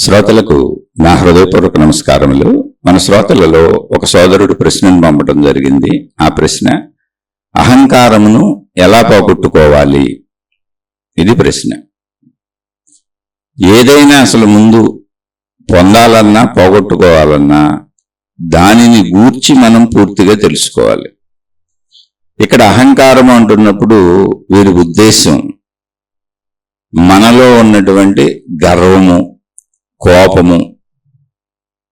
శ్రోతలకు నా హృదయపూర్వక నమస్కారములు. మన శ్రోతలలో ఒక సోదరుడు ప్రశ్నను పంపడం జరిగింది. ఆ ప్రశ్న, అహంకారమును ఎలా పోగొట్టుకోవాలి? ఇది ప్రశ్న. ఏదైనా అసలు ముందు పొందాలన్నా పోగొట్టుకోవాలన్నా దానిని గూర్చి మనం పూర్తిగా తెలుసుకోవాలి. ఇక్కడ అహంకారం అంటున్నప్పుడు వీరి ఉద్దేశం మనలో ఉన్నటువంటి గర్వము, కోపము,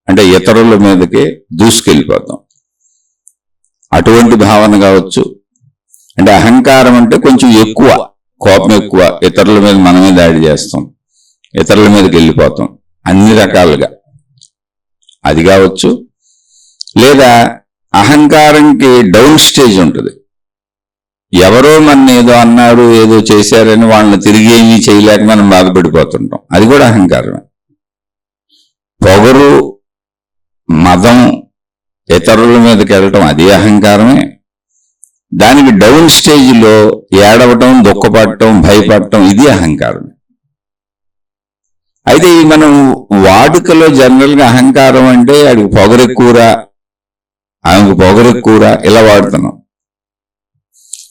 అంటే ఇతరుల మీదకి దూసుకెళ్ళిపోతాం, అటువంటి భావన కావచ్చు. అంటే అహంకారం అంటే కొంచెం ఎక్కువ, కోపం ఎక్కువ, ఇతరుల మీద మనమే దాడి చేస్తాం, ఇతరుల మీదకి వెళ్ళిపోతాం, అన్ని రకాలుగా అది కావచ్చు. లేదా అహంకారంకి డౌన్ స్టేజ్ ఉంటుంది. ఎవరో మన ఏదో అన్నారు, ఏదో చేశారని వాళ్ళని తిరిగి ఏమీ చేయలేక మనం బాధపడిపోతుంటాం, అది కూడా అహంకారమే. పొగరు, మదం, ఇతరుల మీదకి వెళ్ళటం అది అహంకారమే. దానికి డౌన్ స్టేజ్లో ఏడవటం, దుఃఖపడటం, భయపడటం ఇది అహంకారమే. అయితే మనం వాడుకలో జనరల్గా అహంకారం అంటే ఆడికి పొగరెక్కువరా, ఆమెకు పొగరెక్కువరా ఇలా వాడుతున్నాం.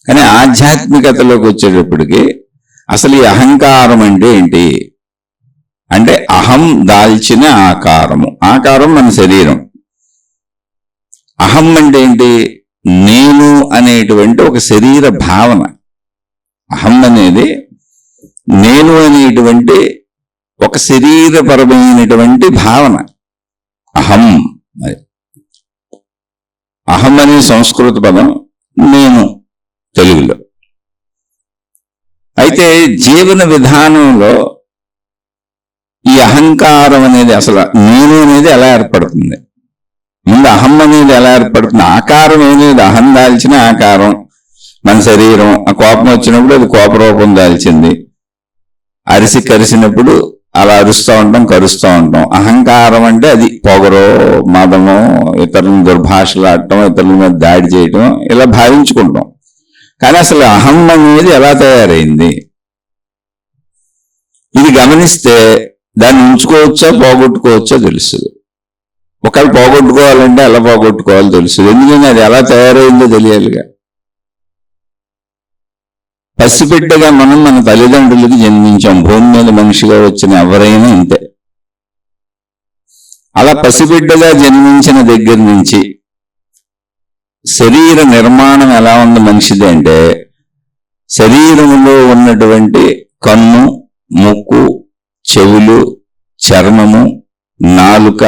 కానీ ఆధ్యాత్మికతలోకి వచ్చేటప్పటికి అసలు ఈ అహంకారం అంటే ఏంటి అంటే, అహం దాల్చిన ఆకారము. ఆకారం మన శరీరం. అహం అంటే ఏంటి? నేను అనేటువంటి ఒక శరీర భావన. అహం అనేది నేను అనేటువంటి ఒక శరీరపరమైనటువంటి భావన అహం. మరి అహం అనే సంస్కృత పదం, నేను తెలుగులో. అయితే జీవన విధానంలో ఈ అహంకారం అనేది, అసలు నేను అనేది ఎలా ఏర్పడుతుంది? ముందు అహం అనేది ఎలా ఏర్పడుతుంది? ఆకారం అనేది అహం దాల్చిన ఆకారం మన శరీరం. ఆ కోపం వచ్చినప్పుడు అది కోపరూపం దాల్చింది. అరిసి కరిసినప్పుడు అలా అరుస్తూ ఉంటాం, కరుస్తూ ఉంటాం. అహంకారం అంటే అది పొగరో, మదమో, ఇతరులను దుర్భాషలాడటం, ఇతరుల మీద దాడి చేయటం, ఇలా భావించుకుంటాం. కానీ అసలు అహం అనేది ఎలా తయారైంది ఇది గమనిస్తే దాన్ని ఉంచుకోవచ్చా పోగొట్టుకోవచ్చా తెలుస్తుంది. ఒకవేళ పోగొట్టుకోవాలంటే ఎలా పోగొట్టుకోవాలో తెలుస్తుంది. ఎందుకంటే అది ఎలా తయారైందో తెలియాలిగా. పసిబిడ్డగా మనం మన తల్లిదండ్రులకి జన్మించాం. భూమి మీద మనిషిగా వచ్చిన ఎవరైనా ఇంతే. అలా పసిబిడ్డగా జన్మించిన దగ్గర నుంచి శరీర నిర్మాణం ఎలా ఉంది మనిషిది అంటే, శరీరంలో ఉన్నటువంటి కన్ను, ముక్కు, చెవులు, చర్మము, నాలుక,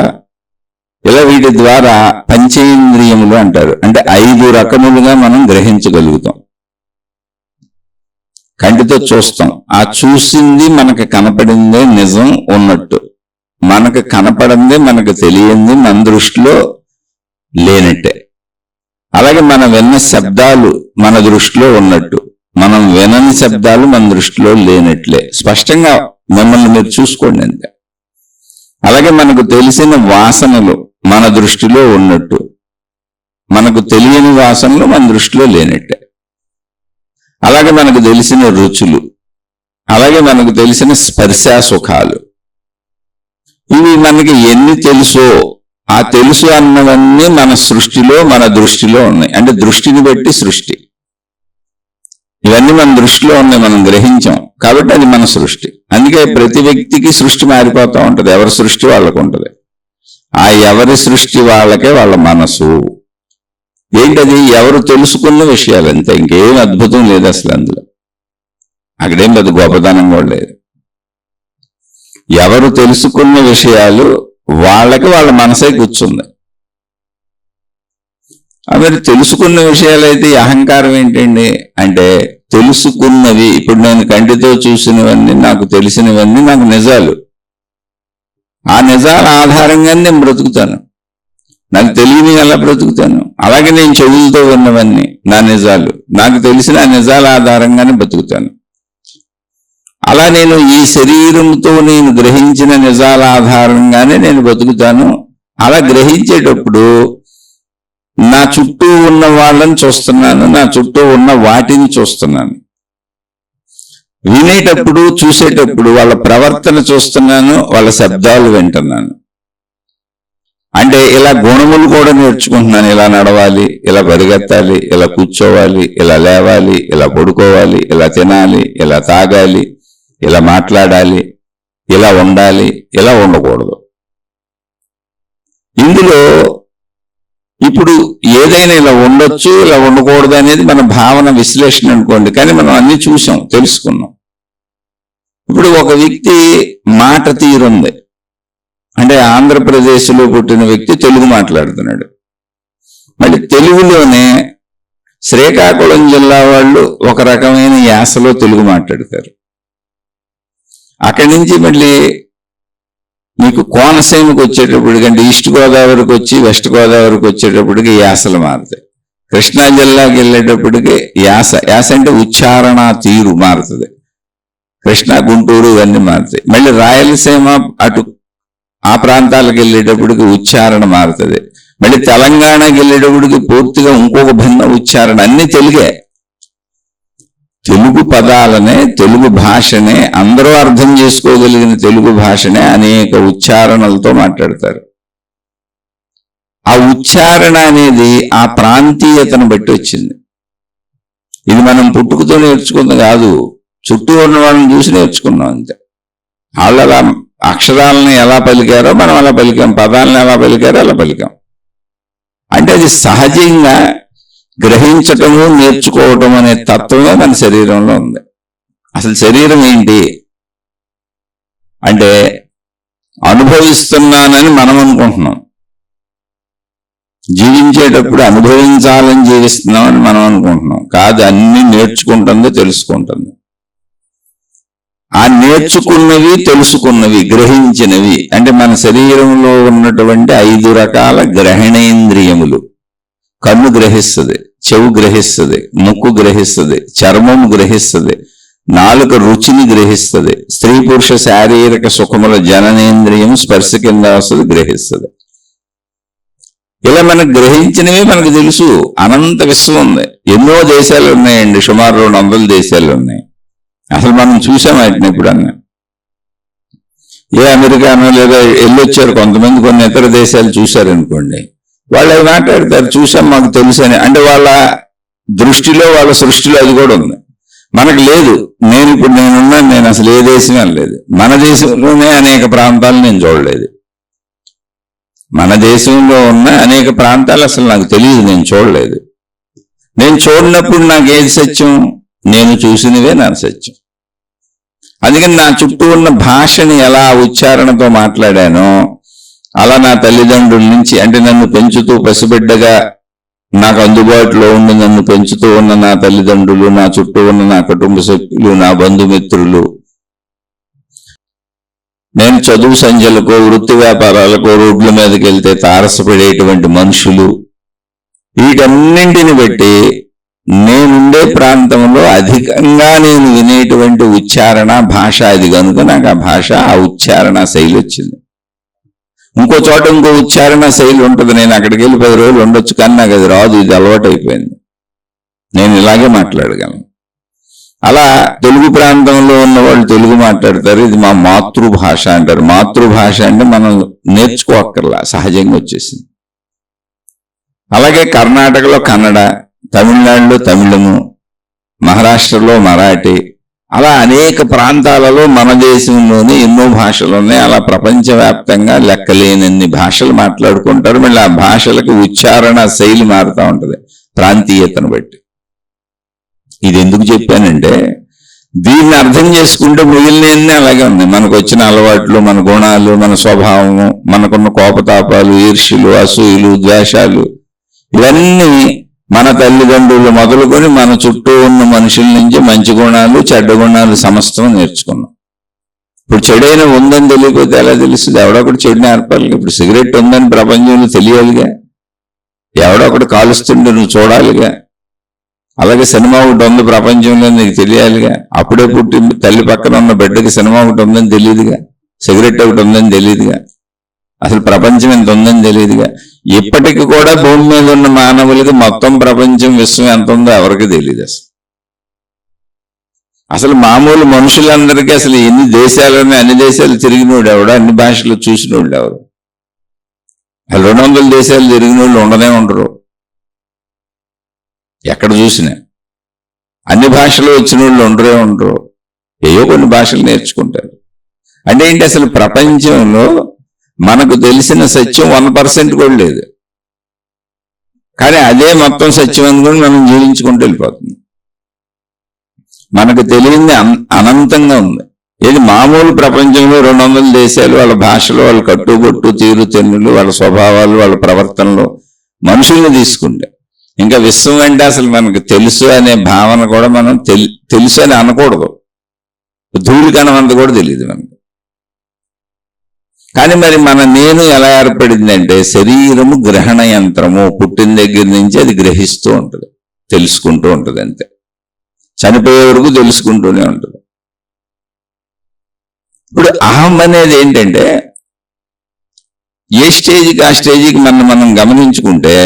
ఇలా వీటి ద్వారా పంచేంద్రియములు అంటారు. అంటే 5 రకములుగా మనం గ్రహించగలుగుతాం. కంటితో చూస్తాం, ఆ చూసింది మనకు కనపడిందే నిజం ఉన్నట్టు, మనకు కనపడిందే మనకు తెలియంది మన దృష్టిలో లేనట్టే. అలాగే మనం విన్న శబ్దాలు మన దృష్టిలో ఉన్నట్టు, మనం వినని శబ్దాలు మన దృష్టిలో లేనట్లే. స్పష్టంగా మిమ్మల్ని మీరు చూసుకోండి అంతే. అలాగే మనకు తెలిసిన వాసనలు మన దృష్టిలో ఉన్నట్టు, మనకు తెలియని వాసనలు మన దృష్టిలో లేనట్టే. అలాగే మనకు తెలిసిన రుచులు, అలాగే మనకు తెలిసిన స్పర్శ సుఖాలు, ఇవి మనకి ఎన్ని తెలుసో ఆ తెలుసు అన్నవన్నీ మన సృష్టిలో, మన దృష్టిలో ఉన్నాయి. అంటే దృష్టిని బట్టి సృష్టి. ఇవన్నీ మన దృష్టిలో ఉన్నాయి, మనం గ్రహించాం కాబట్టి అది మన సృష్టి. అందుకే ప్రతి వ్యక్తికి సృష్టి మారిపోతూ ఉంటుంది. ఎవరి సృష్టి వాళ్ళకు ఉంటుంది. ఆ ఎవరి సృష్టి వాళ్ళకే వాళ్ళ మనసు. ఏంటది? ఎవరు తెలుసుకున్న విషయాలు అంతే, ఇంకేం అద్భుతం లేదు అసలు అందులో. అక్కడేం పెద్ద గొప్పతనం కూడా లేదు. ఎవరు తెలుసుకున్న విషయాలు వాళ్ళకి వాళ్ళ మనసే కూర్చుంది. మరి తెలుసుకున్న విషయాలైతే అహంకారం ఏంటండి అంటే, తెలుసుకున్నవి, ఇప్పుడు నేను కంటితో చూసినవన్నీ, నాకు తెలిసినవన్నీ నాకు నిజాలు. ఆ నిజాల ఆధారంగానే నేను బ్రతుకుతాను. నాకు తెలియని ఎలా బ్రతుకుతాను? అలాగే నేను చెవులతో విన్నవన్నీ నా నిజాలు, నాకు తెలిసిన ఆ నిజాల ఆధారంగానే బ్రతుకుతాను. అలా నేను ఈ శరీరంతో నేను గ్రహించిన నిజాల ఆధారంగానే నేను బ్రతుకుతాను. అలా గ్రహించేటప్పుడు నా చుట్టూ ఉన్న వాళ్ళని చూస్తున్నాను, నా చుట్టూ ఉన్న వాటిని చూస్తున్నాను. వినేటప్పుడు చూసేటప్పుడు వాళ్ళ ప్రవర్తన చూస్తున్నాను, వాళ్ళ శబ్దాలు వింటున్నాను. అంటే ఇలా గుణములు కూడా నేర్చుకుంటున్నాను. ఇలా నడవాలి, ఇలా పరిగెత్తాలి, ఇలా కూర్చోవాలి, ఇలా లేవాలి, ఇలా పడుకోవాలి, ఇలా తినాలి, ఇలా తాగాలి, ఇలా మాట్లాడాలి, ఇలా ఉండాలి, ఇలా ఉండకూడదు. ఇందులో ఇప్పుడు ఏదైనా ఇలా ఉండొచ్చు, ఇలా ఉండకూడదు అనేది మన భావన విశ్లేషణ అనుకోండి. కానీ మనం అన్ని చూసాం, తెలుసుకున్నాం. ఇప్పుడు ఒక వ్యక్తి మాట తీరుంది. అంటే ఆంధ్రప్రదేశ్లో పుట్టిన వ్యక్తి తెలుగు మాట్లాడుతున్నాడు. మళ్ళీ తెలుగులోనే శ్రీకాకుళం జిల్లా వాళ్ళు ఒక రకమైన యాసలో తెలుగు మాట్లాడతారు. అక్కడి నుంచి మళ్ళీ మీకు కోనసీమకు వచ్చేటప్పటికి, అంటే ఈస్ట్ గోదావరికి వచ్చి వెస్ట్ గోదావరికి వచ్చేటప్పటికి యాసలు మారుతాయి. కృష్ణా జిల్లాకి వెళ్ళేటప్పటికి యాస అంటే ఉచ్చారణ తీరు మారుతుంది. కృష్ణా, గుంటూరు ఇవన్నీ మారుతాయి. మళ్ళీ రాయలసీమ అటు ఆ ప్రాంతాలకు వెళ్ళేటప్పటికి ఉచ్చారణ మారుతుంది. మళ్ళీ తెలంగాణకి వెళ్ళేటప్పటికి పూర్తిగా ఇంకొక భిన్న ఉచ్చారణ. అన్ని తెలుగే. తెలుగు పదాలనే, తెలుగు భాషనే, అందరూ అర్థం చేసుకోగలిగిన తెలుగు భాషనే అనేక ఉచ్చారణలతో మాట్లాడతారు. ఆ ఉచ్చారణ అనేది ఆ ప్రాంతీయతను బట్టి వచ్చింది. ఇది మనం పుట్టుకతో నేర్చుకుంది కాదు, చుట్టూ ఉన్న వాళ్ళని చూసి నేర్చుకున్నాం అంతే. వాళ్ళు అలా అక్షరాలను ఎలా పలికారో మనం అలా పలికాం, పదాలను ఎలా పలికారో అలా పలికాం. అంటే అది సహజంగా గ్రహించటము, నేర్చుకోవటం అనే తత్వమే మన శరీరంలో ఉంది. అసలు శరీరం ఏంటి అంటే అనుభవిస్తున్నానని మనం అనుకుంటున్నాం. జీవించేటప్పుడు అనుభవించాలని జీవిస్తున్నామని మనం అనుకుంటున్నాం. కాదు, అన్ని నేర్చుకుంటుంది, తెలుసుకుంటుంది. ఆ నేర్చుకున్నవి, తెలుసుకున్నవి, గ్రహించినవి అంటే మన శరీరంలో ఉన్నటువంటి 5 రకాల గ్రహణేంద్రియములు. కన్ను గ్రహిస్తుంది, చెవు గ్రహిస్తుంది, ముక్కు గ్రహిస్తుంది, చర్మము గ్రహిస్తుంది, నాలుక రుచిని గ్రహిస్తుంది, స్త్రీ పురుష శారీరక సుఖముల జననేంద్రియం స్పర్శ కింద వస్తుంది, గ్రహిస్తుంది. ఇలా మనకు గ్రహించినవి మనకు తెలుసు. అనంత విశ్వం ఉంది. ఎన్నో దేశాలు ఉన్నాయండి, సుమారు 200 దేశాలు ఉన్నాయి. అసలు మనం చూసాం వాటిని ఎప్పుడన్నా? ఏ అమెరికానో లేదా వెళ్ళొచ్చారు కొంతమంది, కొన్ని ఇతర దేశాలు చూశారనుకోండి, వాళ్ళు అవి మాట్లాడతారు, చూసాం మాకు తెలుసు అని. అంటే వాళ్ళ దృష్టిలో, వాళ్ళ సృష్టిలో అది కూడా ఉంది. మనకు లేదు. నేనున్నాను, నేను అసలు ఏ దేశం అనలేదు. మన దేశంలోనే అనేక ప్రాంతాలు నేను చూడలేదు. మన దేశంలో ఉన్న అనేక ప్రాంతాలు అసలు నాకు తెలియదు, నేను చూడలేదు. నేను చూడనప్పుడు నాకు ఏది సత్యం? నేను చూసినవే నా సత్యం. అందుకని నా చుట్టూ ఉన్న భాషని ఎలా ఉచ్చారణతో మాట్లాడానో అలా నా తల్లిదండ్రుల నుంచి, అంటే నన్ను పెంచుతూ పసిబిడ్డగా నాకు అందుబాటులో ఉండి నన్ను పెంచుతూ ఉన్న నా తల్లిదండ్రులు, నా చుట్టూ ఉన్న నా కుటుంబ సభ్యులు, నా బంధుమిత్రులు, నేను చదువు సంధ్యలకో వృత్తి వ్యాపారాలకో రోడ్ల మీదకి వెళ్తే తారసపడేటువంటి మనుషులు, వీటన్నింటిని బట్టి నేనుండే ప్రాంతంలో అధికంగా నేను వినేటువంటి ఉచ్చారణ భాష అది కనుక నాకు ఆ భాష, ఆ ఉచ్చారణ శైలి వచ్చింది. ఇంకో చోట ఇంకో ఉచ్చారణ శైలి ఉంటుంది. నేను అక్కడికి వెళ్ళి 10 రోజులు ఉండొచ్చు, కానీ నాకు అది రాదు. ఇది అలవాటు అయిపోయింది. నేను ఇలాగే మాట్లాడగలను. అలా తెలుగు ప్రాంతంలో ఉన్న వాళ్ళు తెలుగు మాట్లాడతారు. ఇది మా మాతృభాష అంటారు. మాతృభాష అంటే మనం నేర్చుకోక్కర్లా, సహజంగా వచ్చేసింది. అలాగే కర్ణాటకలో కన్నడ, తమిళనాడులో తమిళము, మహారాష్ట్రలో మరాఠీ, అలా అనేక ప్రాంతాలలో మన దేశంలోనే ఎన్నో భాషలు ఉన్నాయి. అలా ప్రపంచవ్యాప్తంగా లెక్కలేనన్ని భాషలు మాట్లాడుకుంటారు. మళ్ళీ ఆ భాషలకు ఉచ్చారణ శైలి మారుతూ ఉంటుంది ప్రాంతీయతను బట్టి. ఇది ఎందుకు చెప్పానంటే, దీన్ని అర్థం చేసుకుంటే మిగిలినవన్నీ అలాగే ఉన్నాయి. మనకు వచ్చిన అలవాట్లు, మన గుణాలు, మన స్వభావము, మనకున్న కోపతాపాలు, ఈర్ష్యలు, అసూయలు, ద్వేషాలు, ఇవన్నీ మన తల్లిదండ్రులు మొదలుకొని మన చుట్టూ ఉన్న మనుషుల నుంచి మంచి గుణాలు, చెడ్డ గుణాలు సమస్తం నేర్చుకున్నాం. ఇప్పుడు చెడైనా ఉందని తెలియకపోతే ఎలా తెలుస్తుంది? ఎవడొకటి చెడు నేర్పాలి. ఇప్పుడు సిగరెట్ ఉందని ప్రపంచంలో తెలియాలిగా. ఎవడొకటి కాలుస్తుంటే నువ్వు చూడాలిగా. అలాగే సినిమా ఒకటి ఉంది ప్రపంచంలో, నీకు తెలియాలిగా. అప్పుడే పుట్టి తల్లి పక్కన ఉన్న బిడ్డకి సినిమా ఒకటి ఉందని తెలియదుగా, సిగరెట్ ఒకటి ఉందని తెలియదుగా, అసలు ప్రపంచం ఎంత ఉందని తెలియదుగా. ఇప్పటికి కూడా భూమి మీద ఉన్న మానవులకి మొత్తం ప్రపంచం, విశ్వం ఎంత ఉందో ఎవరికి తెలియదు అసలు. అసలు మామూలు మనుషులందరికీ అసలు ఎన్ని దేశాలని అన్ని దేశాలు తిరిగినోడు ఎవడు, అన్ని భాషలు చూసినోళ్ళు ఎవరు? 200 దేశాలు తిరిగిన వాళ్ళు ఉండనే ఉండరు. ఎక్కడ చూసినా అన్ని భాషలు వచ్చిన వాళ్ళు ఉండరు. ఏయో కొన్ని భాషలు నేర్చుకుంటారు. అంటే ఏంటి, అసలు ప్రపంచంలో మనకు తెలిసిన సత్యం 1% కూడా లేదు. కానీ అదే మొత్తం సత్యం అనుకుని మనం జీవించుకుంటూ వెళ్ళిపోతుంది. మనకు తెలియంది అనంతంగా ఉంది. ఏది మామూలు ప్రపంచంలో 200 దేశాలు, వాళ్ళ భాషలు, వాళ్ళ కట్టుబొట్టు, తీరు తెన్నులు, వాళ్ళ స్వభావాలు, వాళ్ళ ప్రవర్తనలు, మనుషుల్ని తీసుకుంటే ఇంకా విశ్వం అంటే అసలు మనకు తెలుసు అనే భావన కూడా మనం తెలుసు అని అనకూడదు. ధూళికణమంత కూడా తెలియదు మనకు. కానీ మరి మన నేను ఎలా ఏర్పడిందంటే, శరీరము గ్రహణ యంత్రము. పుట్టిన దగ్గర నుంచి అది గ్రహిస్తూ ఉంటుంది, తెలుసుకుంటూ ఉంటుంది. అంతే, చనిపోయే వరకు తెలుసుకుంటూనే ఉంటుంది. ఇప్పుడు అహం అనేది ఏంటంటే, ఏ స్టేజ్కి ఆ స్టేజ్కి మనం గమనించుకుంటే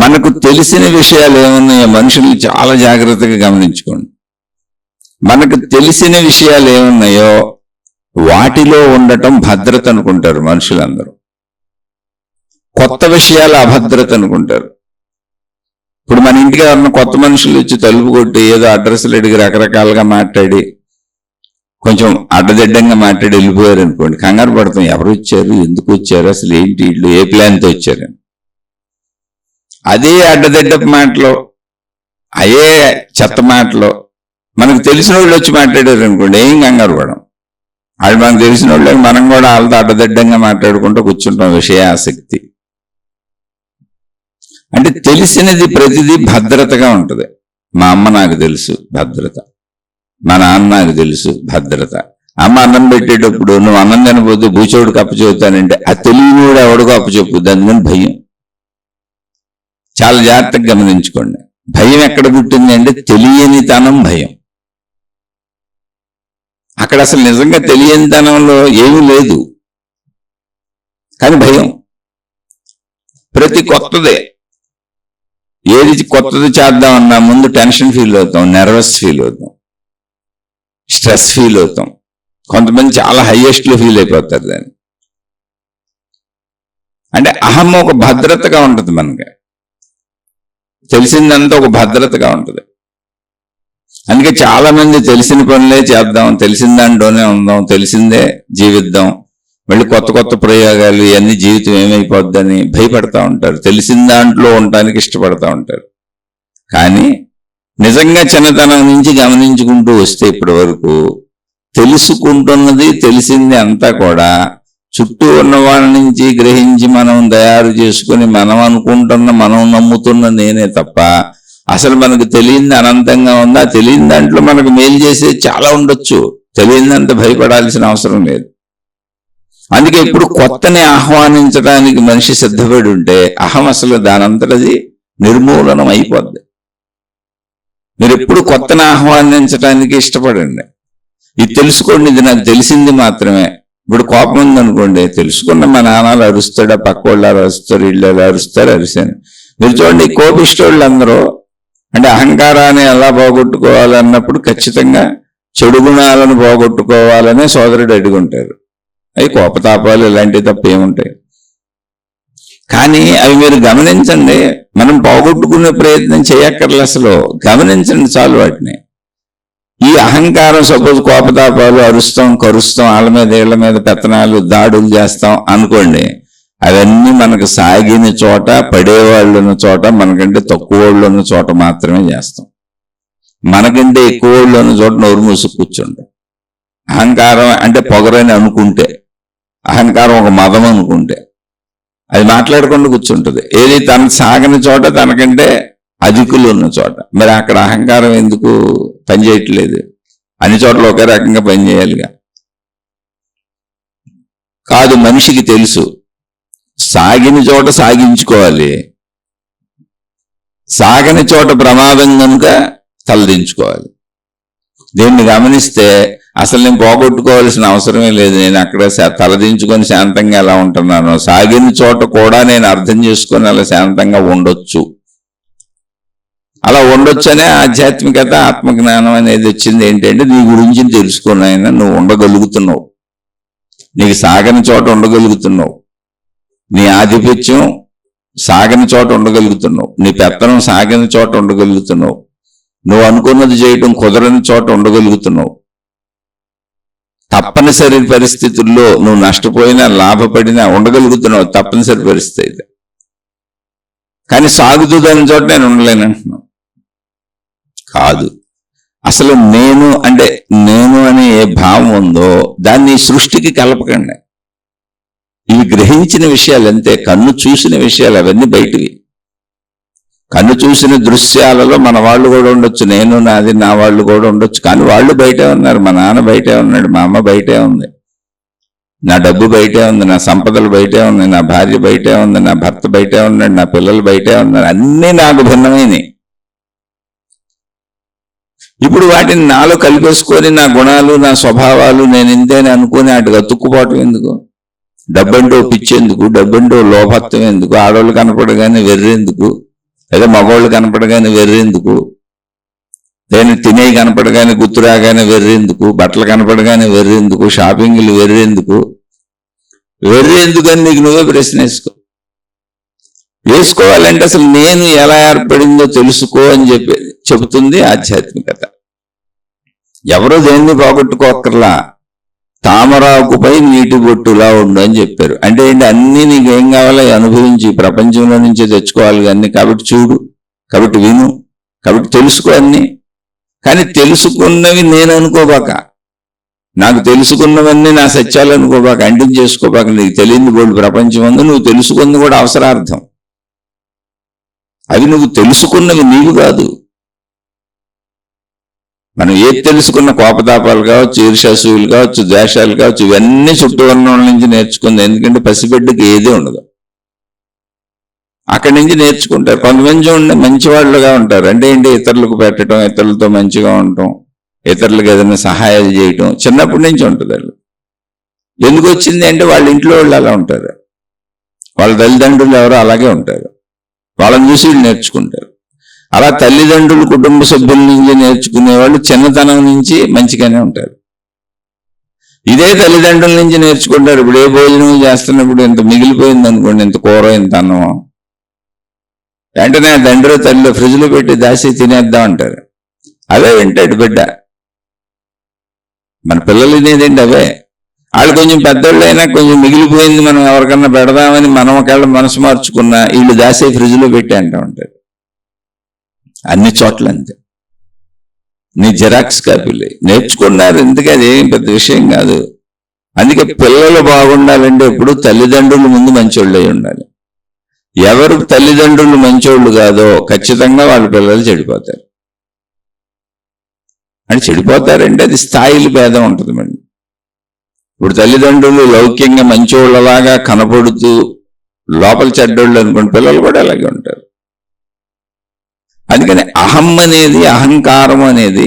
మనకు తెలిసిన విషయాలు ఏమున్నాయో మనుషుల్ని చాలా జాగ్రత్తగా గమనించుకోండి. మనకు తెలిసిన విషయాలు ఏమున్నాయో వాటిలో ఉండటం భద్రత అనుకుంటారు మనుషులందరూ. కొత్త విషయాలు అభద్రత అనుకుంటారు. ఇప్పుడు మన ఇంటికి ఎవరన్నా కొత్త మనుషులు వచ్చి తలుపు కొట్టి ఏదో అడ్రస్లు అడిగి రకరకాలుగా మాట్లాడి కొంచెం అడ్డదిడ్డంగా మాట్లాడి వెళ్ళిపోయారు అనుకోండి, కంగారు పడతాం. ఎవరు వచ్చారు, ఎందుకు వచ్చారు, అసలు ఏంటి, వీళ్ళు ఏ ప్లాన్తో వచ్చారని. అదే అడ్డదిడ్డపు మాటలో, అదే చెత్త మాటలో మనకు తెలిసిన వాళ్ళు వచ్చి మాట్లాడారు అనుకోండి, ఏం కంగారు పడం. అది మనకు తెలిసిన వాళ్ళకి మనం కూడా వాళ్ళతో అడ్డదిడ్డంగా మాట్లాడుకుంటూ కూర్చుంటాం. విషయ ఆసక్తి అంటే తెలిసినది ప్రతిదీ భద్రతగా ఉంటుంది. మా అమ్మ నాకు తెలుసు, భద్రత. మా నాన్న నాకు తెలుసు, భద్రత. అమ్మ అన్నం పెట్టేటప్పుడు నువ్వు అన్నం తినకపోతే బూచోడికి అప్పచెబుతానంటే ఆ తెలియని కూడా ఎవడికో అప్పచెప్పు, అందుకని భయం. చాలా జాగ్రత్తగా గమనించుకోండి. భయం ఎక్కడ పుట్టింది అంటే తెలియనితనం భయం. అక్కడ అసలు నిజంగా తెలియనితనంలో ఏమీ లేదు, కానీ భయం. ప్రతి కొత్తదే, ఏది కొత్తది చేద్దామన్నా ముందు టెన్షన్ ఫీల్ అవుతాం, నర్వస్ ఫీల్ అవుతాం, స్ట్రెస్ ఫీల్ అవుతాం. కొంతమంది చాలా హైయెస్ట్లో ఫీల్ అయిపోతారు దాన్ని. అంటే అహం ఒక భద్రతగా ఉంటుంది. మనకి తెలిసిందంతా ఒక భద్రతగా ఉంటుంది. అందుకే చాలా మంది తెలిసిన పనులే చేద్దాం, తెలిసిన దాంట్లోనే ఉందాం, తెలిసిందే జీవిద్దాం, మళ్ళీ కొత్త కొత్త ప్రయోగాలు, ఇవన్నీ జీవితం ఏమైపోద్దని భయపడతా ఉంటారు. తెలిసిన దాంట్లో ఉండటానికి ఇష్టపడతా ఉంటారు. కానీ నిజంగా చిన్నతనం నుంచి గమనించుకుంటూ వస్తే ఇప్పటి వరకు తెలుసుకుంటున్నది, తెలిసింది అంతా కూడా చుట్టూ ఉన్న వాళ్ళ నుంచి గ్రహించి మనం తయారు చేసుకుని మనం అనుకుంటున్న, మనం నమ్ముతున్న నేనే తప్ప అసలు మనకు తెలియంది అనంతంగా ఉందా. తెలియని దాంట్లో మనకు మేలు చేసేది చాలా ఉండొచ్చు. తెలియదంత భయపడాల్సిన అవసరం లేదు. అందుకే ఇప్పుడు కొత్తని ఆహ్వానించడానికి మనిషి సిద్ధపడి ఉంటే అహం అసలు దానంతటది నిర్మూలనం అయిపోద్ది. మీరు ఎప్పుడు కొత్తని ఆహ్వానించడానికి ఇష్టపడండి. ఇది తెలుసుకోండి, ఇది నాకు తెలిసింది మాత్రమే. ఇప్పుడు కోపం ఉందనుకోండి, తెలుసుకున్న మా నాన్నలు అరుస్తాడా, పక్క వాళ్ళు అరుస్తారు, ఇళ్ళు అరుస్తారు, అరిశాను. మీరు చూడండి, కోపిష్టోళ్ళు అందరూ అంటే అహంకారాన్ని ఎలా పోగొట్టుకోవాలన్నప్పుడు ఖచ్చితంగా చెడు గుణాలను పోగొట్టుకోవాలనే సోదరుడు అడుగుంటారు. అవి కోపతాపాలు ఇలాంటివి తప్ప ఏముంటాయి. కానీ అవి మీరు గమనించండి, మనం పోగొట్టుకునే ప్రయత్నం చేయక్కర్లే, అసలు గమనించండి చాలు వాటిని. ఈ అహంకారం సపోజ్ కోపతాపాలు, అరుస్తాం, కరుస్తాం, వాళ్ళ మీద వీళ్ళ మీద పెత్తనాలు, దాడులు చేస్తాం అనుకోండి, అవన్నీ మనకు సాగిన చోట, పడేవాళ్ళు ఉన్న చోట, మనకంటే తక్కువ వాళ్ళు ఉన్న చోట మాత్రమే చేస్తాం. మనకంటే ఎక్కువ వాళ్ళు ఉన్న చోట నోరు మూసి కూర్చుంటాం. అహంకారం అంటే పొగరని అనుకుంటే, అహంకారం ఒక మదం అనుకుంటే అది మాట్లాడకుండా కూర్చుంటుంది. ఏది తన సాగని చోట, తనకంటే అధికులు ఉన్న చోట. మరి అక్కడ అహంకారం ఎందుకు పనిచేయట్లేదు? అన్ని చోట్ల ఒకే రకంగా పనిచేయాలిగా. కాదు, మనిషికి తెలుసు సాగిన చోట సాగించుకోవాలి, సాగని చోట ప్రమాదం కనుక తలదించుకోవాలి. దీన్ని గమనిస్తే అసలు నేను పోగొట్టుకోవాల్సిన అవసరమే లేదు. నేను అక్కడ తలదించుకొని శాంతంగా ఎలా ఉంటున్నాను, సాగిన చోట కూడా నేను అర్థం చేసుకొని అలా శాంతంగా ఉండొచ్చు. అలా ఉండొచ్చనే ఆధ్యాత్మికత, ఆత్మజ్ఞానం అనేది వచ్చింది. ఏంటంటే నీ గురించి తెలుసుకున్నాయన నువ్వు ఉండగలుగుతున్నావు, నీకు సాగని చోట ఉండగలుగుతున్నావు, నీ ఆధిపత్యం సాగని చోట ఉండగలుగుతున్నావు, నీ పెత్తనం సాగని చోట ఉండగలుగుతున్నావు, నువ్వు అనుకున్నది చేయటం కుదరని చోట ఉండగలుగుతున్నావు. తప్పనిసరి పరిస్థితుల్లో నువ్వు నష్టపోయినా లాభపడినా ఉండగలుగుతున్నావు, తప్పనిసరి పరిస్థితి. కానీ సాగుతుందని చోట నేను ఉండలేనంటున్నావు. కాదు, అసలు నేను అంటే నేను అనే ఏ భావం ఉందో దాన్ని సృష్టికి కలపకండి. ఇవి గ్రహించిన విషయాలు అంతే, కన్ను చూసిన విషయాలు అవన్నీ బయటివి. కన్ను చూసిన దృశ్యాలలో మన వాళ్ళు కూడా ఉండొచ్చు, నేను నాది నా వాళ్ళు కూడా ఉండొచ్చు, కానీ వాళ్ళు బయటే ఉన్నారు. మా నాన్న బయటే ఉన్నాడు, మా అమ్మ బయటే ఉంది, నా డబ్బు బయటే ఉంది, నా సంపదలు బయటే ఉంది, నా భార్య బయటే ఉంది, నా భర్త బయటే ఉన్నాడు, నా పిల్లలు బయటే ఉన్నారు, అన్నీ నాకు భిన్నమైనవి. ఇప్పుడు వాటిని నాలో కలిపేసుకొని నా గుణాలు నా స్వభావాలు నేను ఇంతేని అనుకుని వాటికి అతుక్కుపోవటం ఎందుకు? డబ్బంటో పిచ్చేందుకు, డబ్బంటో లోభత్వం ఎందుకు? ఆడవాళ్ళు కనపడగానే వెర్రెందుకు, లేదా మగవాళ్ళు కనపడగానే వెర్రెందుకు, నేను తినేవి కనపడగానే గుర్తురాగానే వెర్రెందుకు, బట్టలు కనపడగానే వెర్రెందుకు, షాపింగ్లు వెర్రెందుకు అని నీకు నువ్వే ప్రశ్న వేసుకోవాలంటే అసలు నేను ఎలా ఏర్పడిందో తెలుసుకో అని చెబుతుంది ఆధ్యాత్మికత. ఎవరో దేన్ని పోగొట్టుకోకర్లా, తామరాకుపై నీటి బొట్టులా ఉండు అని చెప్పారు. అంటే ఏంటి? అన్నీ నీకేం కావాలో అనుభవించి ప్రపంచంలో నుంచే తెచ్చుకోవాలి కానీ. కాబట్టి చూడు, కాబట్టి విను, కాబట్టి తెలుసుకో అన్నీ. కానీ తెలుసుకున్నవి నేను అనుకోబాక, నాకు తెలుసుకున్నవన్నీ నా సత్యాలు అనుకోబాక, అంటించేసుకోబాక. నీకు తెలియని బోల్డ్ ప్రపంచం ఉంది, నువ్వు తెలుసుకుంది కూడా అవసరార్థం. అవి నువ్వు తెలుసుకున్నవి నీవు కాదు. మనం ఏది తెలుసుకున్న కోపతాపాలు కావచ్చు, ఈర్ష్యాసూయులు కావచ్చు, ద్వేషాలు కావచ్చు, ఇవన్నీ చుట్టూ ఉన్న వాళ్ళ నుంచి నేర్చుకుంది. ఎందుకంటే పసిబిడ్డకి ఏది ఉండదు, అక్కడి నుంచి నేర్చుకుంటారు. కొంతమంది ఉండే మంచివాళ్ళుగా ఉంటారు. అంటే ఏంటి? ఇతరులకు పెట్టడం, ఇతరులతో మంచిగా ఉండటం, ఇతరులకు ఏదైనా సహాయాలు చేయటం చిన్నప్పటి నుంచి ఉంటుంది. వాళ్ళు ఎందుకు వచ్చింది అంటే వాళ్ళ ఇంట్లో వాళ్ళు అలా ఉంటారు, వాళ్ళ తల్లిదండ్రులు ఎవరో అలాగే ఉంటారు, వాళ్ళని చూసి వీళ్ళు నేర్చుకుంటారు. అలా తల్లిదండ్రులు కుటుంబ సభ్యుల నుంచి నేర్చుకునే వాళ్ళు చిన్నతనం నుంచి మంచిగానే ఉంటారు. ఇదే తల్లిదండ్రుల నుంచి నేర్చుకుంటారు. ఇప్పుడు ఏ భోజనం చేస్తున్నప్పుడు ఇంత మిగిలిపోయింది అనుకోండి, ఇంత కూర ఇంత అన్నమో, వెంటనే తండ్రి తల్లి ఫ్రిడ్జ్లో పెట్టి దాసి తినేద్దాం అంటారు. అవే వింటాడు బిడ్డ. మన పిల్లలు తినేదేంటి అవే. వాళ్ళు కొంచెం పెద్దోళ్ళు అయినా కొంచెం మిగిలిపోయింది మనం ఎవరికన్నా పెడదామని మనం ఒకవేళ మనసు మార్చుకున్నా వీళ్ళు దాసే ఫ్రిడ్జ్లో పెట్టి అంటూ ఉంటారు. అన్ని చోట్ల అంతే. నీ జిరాక్స్ కాపీలు నేర్చుకున్నారు, ఎందుకు అది ఏం పెద్ద విషయం కాదు. అందుకే పిల్లలు బాగుండాలంటే ఎప్పుడు తల్లిదండ్రులు ముందు మంచోళ్ళు అయి ఉండాలి. ఎవరు తల్లిదండ్రులు మంచోళ్ళు కాదో ఖచ్చితంగా వాళ్ళ పిల్లలు చెడిపోతారు. అని చెడిపోతారంటే అది స్థాయిలు భేదం ఉంటుంది మేడం. ఇప్పుడు తల్లిదండ్రులు లౌక్యంగా మంచోళ్ళలాగా కనపడుతూ లోపల చెడ్డోళ్ళు అనుకోండి, పిల్లలు కూడా అలాగే ఉంటారు. అందుకని అహం అనేది, అహంకారం అనేది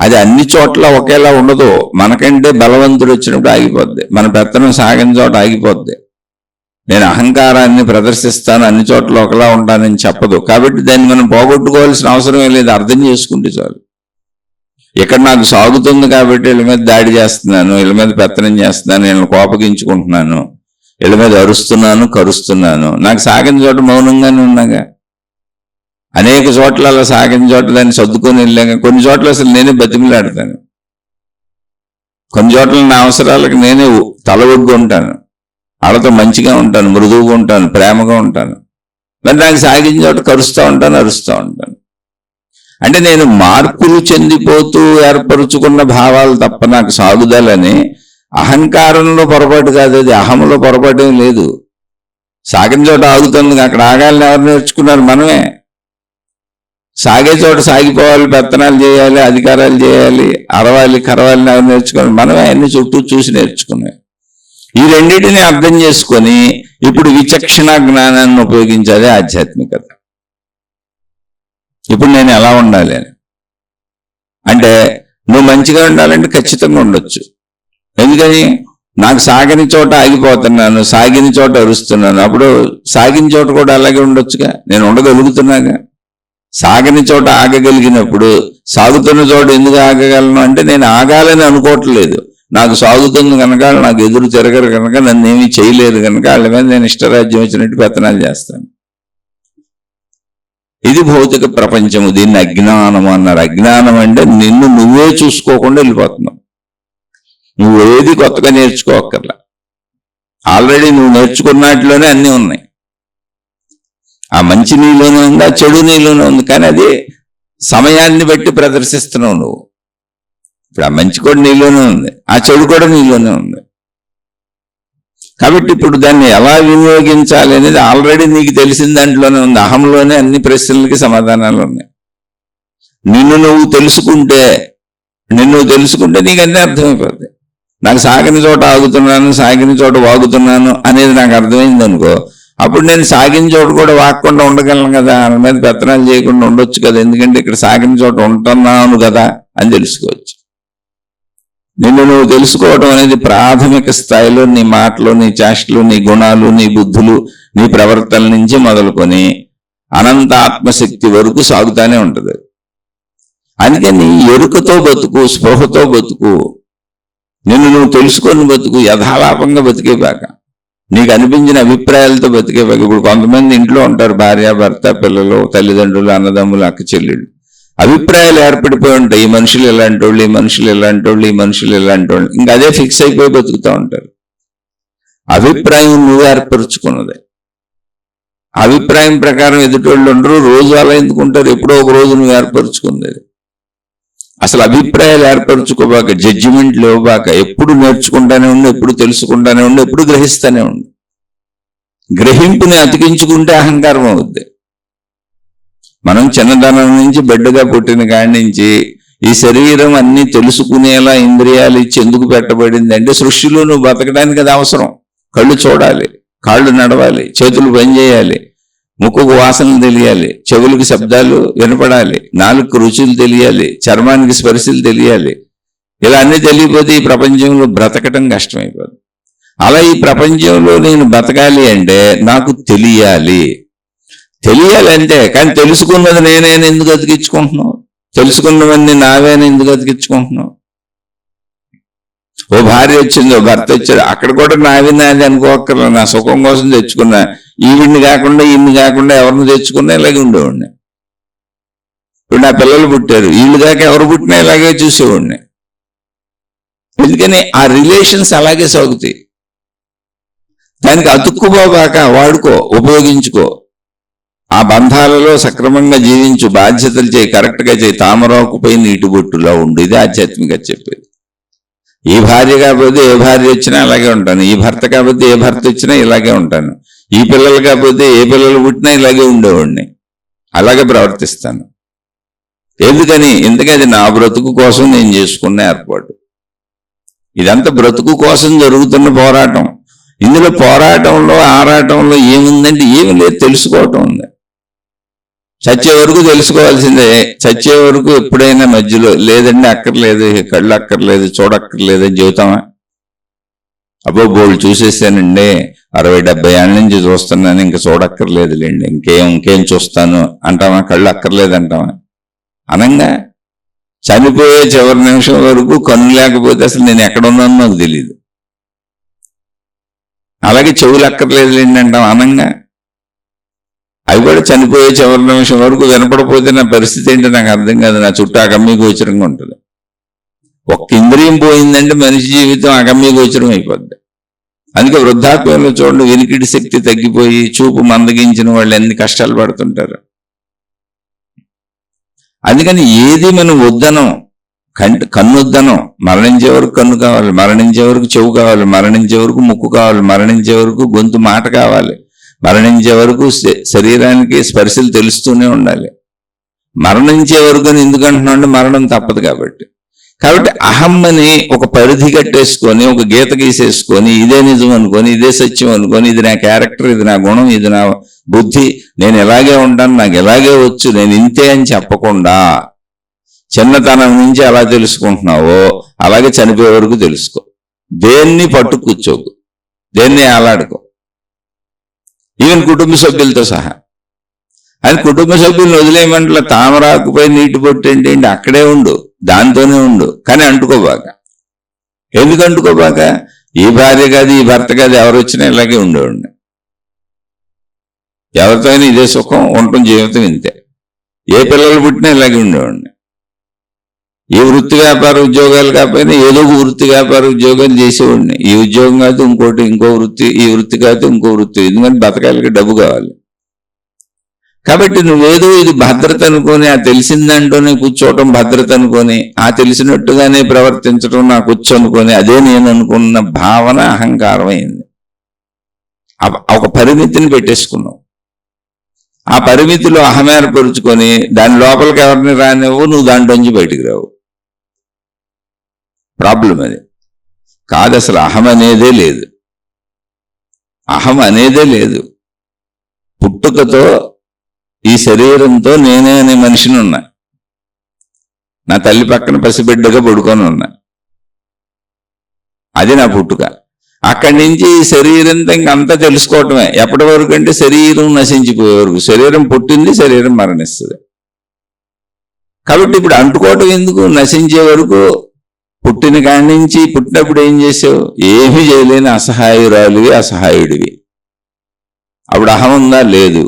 అది అన్ని చోట్ల ఒకేలా ఉండదు. మనకంటే బలవంతుడు వచ్చినప్పుడు ఆగిపోద్ది, మన పెత్తనం సాగిన చోట ఆగిపోద్ది. నేను అహంకారాన్ని ప్రదర్శిస్తాను, అన్ని చోట్ల ఒకలా ఉంటానని చెప్పదు. కాబట్టి దాన్ని మనం పోగొట్టుకోవాల్సిన అవసరం లేదు, అర్థం చేసుకుంటే చాలు. ఇక్కడ నాకు సాగుతుంది కాబట్టి వీళ్ళ మీద దాడి చేస్తున్నాను, వీళ్ళ మీద పెత్తనం చేస్తున్నాను, వీళ్ళని కోపగించుకుంటున్నాను, వీళ్ళ మీద అరుస్తున్నాను, కరుస్తున్నాను. నాకు సాగిన చోట మౌనంగానే ఉన్నాగా. అనేక చోట్ల అలా సాగిన చోట దాన్ని సర్దుకొని వెళ్ళాక కొన్ని చోట్ల అసలు నేనే బతిమిలాడతాను, కొన్ని చోట్ల నా అవసరాలకు నేనే తల ఒగ్గు ఉంటాను, వాళ్ళతో మంచిగా ఉంటాను, మృదువుగా ఉంటాను, ప్రేమగా ఉంటాను. మరి నాకు సాగిన చోట కరుస్తూ ఉంటాను, అరుస్తూ ఉంటాను. అంటే నేను మార్పులు చెందిపోతూ ఏర్పరుచుకున్న భావాలు తప్ప నాకు సాగుదలని అహంకారంలో పొరపాటు కాదు, అది అహంలో పొరపాటు లేదు. సాగిన చోట ఆగుతుంది, అక్కడ ఆగాలని ఎవరు నేర్చుకున్నారు? మనమే. సాగే చోట సాగిపోవాలి, పెత్తనాలు చేయాలి, అధికారాలు చేయాలి, అరవాలి కరవాలని ఎవరు నేర్చుకోవాలి? మనమే అన్ని చుట్టూ చూసి నేర్చుకున్నాయి. ఈ రెండింటిని అర్థం చేసుకొని ఇప్పుడు విచక్షణ జ్ఞానాన్ని ఉపయోగించాలి ఆధ్యాత్మికత. ఇప్పుడు నేను ఎలా ఉండాలి అని అంటే, నువ్వు మంచిగా ఉండాలంటే ఖచ్చితంగా ఉండొచ్చు. ఎందుకని? నాకు సాగని చోట ఆగిపోతున్నాను, సాగిన చోట అరుస్తున్నాను. అప్పుడు సాగిన చోట కూడా అలాగే ఉండొచ్చుగా, నేను ఉండగలుగుతున్నాగా. సాగని చోట ఆగగలిగినప్పుడు సాగుతున్న చోట ఎందుకు ఆగగలను అంటే నేను ఆగాలని అనుకోవట్లేదు, నాకు సాగుతుంది కనుక, నాకు ఎదురు తిరగరు కనుక, నన్ను ఏమీ చేయలేరు కనుక వాళ్ళ మీద నేను ఇష్టరాజ్యం వచ్చినట్టు పెత్తనాలు చేస్తాను. ఇది భౌతిక ప్రపంచము. దీన్ని అజ్ఞానం అన్నారు. అజ్ఞానం అంటే నిన్ను నువ్వే చూసుకోకుండా వెళ్ళిపోతున్నావు. నువ్వు ఏది కొత్తగా నేర్చుకోక్కర్లా, ఆల్రెడీ నువ్వు నేర్చుకున్నట్లోనే అన్నీ ఉన్నాయి. ఆ మంచి నీలోనే ఉంది, ఆ చెడు నీలోనే ఉంది, కానీ అది సమయాన్ని బట్టి ప్రదర్శిస్తున్నావు నువ్వు. ఇప్పుడు ఆ మంచి కూడా నీలోనే ఉంది, ఆ చెడు కూడా నీలోనే ఉంది. కాబట్టి ఇప్పుడు దాన్ని ఎలా వినియోగించాలి అనేది ఆల్రెడీ నీకు తెలిసిన దాంట్లోనే ఉంది. అహంలోనే అన్ని ప్రశ్నలకి సమాధానాలు ఉన్నాయి. నిన్ను నువ్వు తెలుసుకుంటే నీకు అన్నీ అర్థమైపోతుంది. నాకు సాగిన చోట ఆగుతున్నాను, సాగిన చోట వాగుతున్నాను అనేది నాకు అర్థమైంది అనుకో, అప్పుడు నేను సాగిన చోట కూడా వాగకుండా ఉండగలను కదా, వాళ్ళ మీద పెత్తనాలు చేయకుండా ఉండొచ్చు కదా, ఎందుకంటే ఇక్కడ సాగిన చోట ఉంటున్నాను కదా అని తెలుసుకోవచ్చు. నిన్ను నువ్వు తెలుసుకోవడం అనేది ప్రాథమిక స్థాయిలో నీ మాటలు, నీ చేష్టలు, నీ గుణాలు, నీ బుద్ధులు, నీ ప్రవర్తన నుంచి మొదలుకొని అనంత ఆత్మశక్తి వరకు సాగుతానే ఉంటుంది. అందుకని ఎరుకతో బతుకు, స్పృహతో బతుకు, నిన్ను నువ్వు తెలుసుకొని బతుకు, యథాలాపంగా బతికేపాక, నీకు అనిపించిన అభిప్రాయాలతో బతికేపాక. ఇప్పుడు కొంతమంది ఇంట్లో ఉంటారు, భార్య, భర్త, పిల్లలు, తల్లిదండ్రులు, అన్నదమ్ములు, అక్క చెల్లెళ్ళు, అభిప్రాయాలు ఏర్పడిపోయి ఉంటాయి. ఈ మనుషులు ఎలాంటి వాళ్ళు, ఈ మనుషులు ఎలాంటి వాళ్ళు, ఈ మనుషులు ఎలాంటి వాళ్ళు, ఇంకా అదే ఫిక్స్ అయిపోయి బతుకుతూ ఉంటారు. అభిప్రాయం నువ్వు ఏర్పరుచుకున్నదే. అభిప్రాయం ప్రకారం ఎదుటోళ్ళు ఉండరు, రోజు అలా ఎందుకుంటారు, ఎప్పుడో ఒక రోజు నువ్వు ఏర్పరుచుకుంది. అసలు అభిప్రాయాలు ఏర్పరచుకోబాక, జడ్జిమెంట్లు ఇవ్వబాక, ఎప్పుడు నేర్చుకుంటానే ఉండి, ఎప్పుడు తెలుసుకుంటానే ఉండి, ఎప్పుడు గ్రహిస్తానే ఉండి. గ్రహింపుని అతికించుకుంటే అహంకారం అవుద్ది. మనం చిన్నదనం నుంచి బిడ్డగా పుట్టిన కాడి నుంచి ఈ శరీరం అన్ని తెలుసుకునేలా ఇంద్రియాలు ఇచ్చి ఎందుకు పెట్టబడింది అంటే సృష్టిలో నువ్వు బతకడానికి అది అవసరం. కళ్ళు చూడాలి, కాళ్ళు నడవాలి, చేతులు పనిచేయాలి, ముక్కుకు వాసనలు తెలియాలి, చెవులకు శబ్దాలు వినపడాలి, నాలుగు రుచులు తెలియాలి, చర్మానికి స్పర్శలు తెలియాలి. ఇలా అన్నీ తెలియకపోతే ఈ ప్రపంచంలో బ్రతకటం కష్టమైపోతుంది. అలా ఈ ప్రపంచంలో నేను బతకాలి అంటే నాకు తెలియాలి అంటే, కానీ తెలుసుకున్నది నేనేని ఎందుకు అతికించుకుంటున్నావు? తెలుసుకున్నవన్నీ నావేని ఎందుకు అతికించుకుంటున్నావు? ఓ భార్య వచ్చింది, ఓ భర్త వచ్చాడు, అక్కడ కూడా నాది అనుకోక్కర్లా, నా సుఖం కోసం తెచ్చుకున్నా. ఈవిడ్ని కాకుండా ఇన్ని కాకుండా ఎవరిని తెచ్చుకున్నా ఇలాగే ఉండేవాడిని. ఇప్పుడు నా పిల్లలు పుట్టారు, వీళ్ళు దాకా ఎవరు పుట్టినా ఇలాగే చూసేవాడిని. ఎందుకని ఆ రిలేషన్స్ అలాగే సాగుతాయి. దానికి అతుక్కుపోబాక వాడుకో, ఉపయోగించుకో. ఆ బంధాలలో సక్రమంగా జీవించు, బాధ్యతలు చేయి, కరెక్ట్గా చేయి, తామరాకుపై నీటి బొట్టులా ఉండు. ఇది ఆధ్యాత్మిక చెప్పేది. ఈ భార్య కాకపోతే ఏ భార్య వచ్చినా అలాగే ఉంటాను, ఈ భర్త కాకపోతే ఏ భర్త వచ్చినా ఇలాగే ఉంటాను, ఈ పిల్లలు కాకపోతే ఏ పిల్లలు పుట్టినా ఇలాగే ఉండేవాడిని, అలాగే ప్రవర్తిస్తాను. ఎందుకని? ఎందుకని నా బ్రతుకు కోసం నేను చేసుకున్న ఏర్పాటు. ఇదంతా బ్రతుకు కోసం జరుగుతున్న పోరాటం. ఇందులో పోరాటంలో ఆరాటంలో ఏముందంటే ఏమి లేదు, తెలుసుకోవటం ఉంది. చచ్చే వరకు తెలుసుకోవాల్సిందే. చచ్చే వరకు ఎప్పుడైనా మధ్యలో లేదండి అక్కర్లేదు, కళ్ళు అక్కర్లేదు, చూడక్కర్లేదు అని చెబుతామా? అబ్బో బోళ్ళు చూసేసానండి, 60-70 ఏళ్ళ నుంచి చూస్తున్నాను, ఇంక చూడక్కర్లేదులేండి, ఇంకేం చూస్తాను అంటామా? కళ్ళు అక్కర్లేదు అంటామా? అనంగా చనిపోయే చివరి నిమిషం వరకు కన్ను లేకపోతే అసలు నేను ఎక్కడ ఉన్నానో నాకు తెలియదు. అలాగే చెవులు అక్కర్లేదులేండి అంటాం అనంగా. అవి కూడా చనిపోయే చివరి నిమిషం వరకు వినపడపోతే నా పరిస్థితి ఏంటో నాకు అర్థం కాదు. నా చుట్టూ అగమ్యగోచరంగా ఉంటుంది. ఒక్క ఇంద్రియం పోయిందంటే మనిషి జీవితం అగమ్యగోచరం అయిపోద్ది. అందుకే వృద్ధాప్యంలో చూడండి, వినికిడి శక్తి తగ్గిపోయి చూపు మందగించిన వాళ్ళు ఎన్ని కష్టాలు పడుతుంటారు. అందుకని ఏది మనం వద్దనం, కన్నుద్దనం. మరణించే వరకు కన్ను కావాలి, మరణించే వరకు చెవు కావాలి, మరణించే వరకు ముక్కు కావాలి, మరణించే వరకు గొంతు మాట కావాలి, మరణించే వరకు శరీరానికి స్పర్శలు తెలుస్తూనే ఉండాలి. మరణించే వరకు అని ఎందుకంటున్నాం అంటే మరణం తప్పదు కాబట్టి. అహం అని ఒక పరిధి కట్టేసుకొని, ఒక గీత గీసేసుకొని, ఇదే నిజం అనుకొని, ఇదే సత్యం అనుకొని, ఇది నా క్యారెక్టర్, ఇది నా గుణం, ఇది నా బుద్ధి, నేను ఎలాగే ఉంటాను, నాకు ఎలాగే వచ్చు, నేను ఇంతే అని చెప్పకుండా చిన్నతనం నుంచి ఎలా తెలుసుకుంటున్నావో అలాగే చనిపోయే వరకు తెలుసుకో. దేన్ని పట్టు కూర్చోకు, దేన్ని ఆలాడుకో, ఈవెన్ కుటుంబ సభ్యులతో సహా. అది కుటుంబ సభ్యులను వదిలేయమంటలా. తామరాకుపై నీటి పొట్టు ఏంటి, అక్కడే ఉండు, దాంతోనే ఉండు, కానీ అంటుకోబాక. ఎందుకు అంటుకోబాక? ఈ భార్య కాదు, ఈ భర్త కాదు, ఎవరు వచ్చినా ఇలాగే ఉండేవాడిని. ఎవరితో అయినా ఇదే సుఖం, ఉండటం జీవితం ఇంతే. ఏ పిల్లలు పుట్టినా ఇలాగే ఉండేవాడిని. ఏ వృత్తి వ్యాపార ఉద్యోగాలు కాకపోయినా ఏదో ఒక వృత్తి వ్యాపార ఉద్యోగాలు చేసేవాడిని. ఈ ఉద్యోగం కాదు ఇంకోటి, ఇంకో వృత్తి, ఈ వృత్తి కాదు ఇంకో వృత్తి. ఎందుకంటే బతకాలకి డబ్బు కావాలి. కాబట్టి నువ్వేదో ఇది భద్రత అనుకొని, ఆ తెలిసిందంటూనే కూర్చోవటం భద్రత అనుకొని, ఆ తెలిసినట్టుగానే ప్రవర్తించడం నాకు వచ్చు అనుకొని, అదే నేను అనుకున్న భావన అహంకారం అయింది. ఒక పరిమితిని పెట్టేసుకున్నావు. ఆ పరిమితిలో అహమేరపరుచుకొని దాని లోపలికి ఎవరిని రానివ్వు, నువ్వు దాంట్లోంచి బయటికి రావు. ప్రాబ్లం అది కాదు. అసలు అహం అనేదే లేదు. అహం అనేదే లేదు. పుట్టుకతో ఈ శరీరంతో నేనే అనే మనిషిని ఉన్నా. నా తల్లి పక్కన పసిబిడ్డగా పడుకొని ఉన్నా. అది నా పుట్టుక. అక్కడి నుంచి ఈ శరీరంతో ఇంకంతా తెలుసుకోవటమే. ఎప్పటి వరకు అంటే శరీరం నశించిపోయే వరకు. శరీరం పుట్టింది, శరీరం మరణిస్తుంది. కాబట్టి ఇప్పుడు అంటుకోవటం ఎందుకు? నశించే వరకు. పుట్టిన కాడి నుంచి పుట్టినప్పుడు ఏం చేసావు? ఏమీ చేయలేని అసహాయురాలివి, అసహాయుడివి. అప్పుడు అహం ఉందా? లేదు.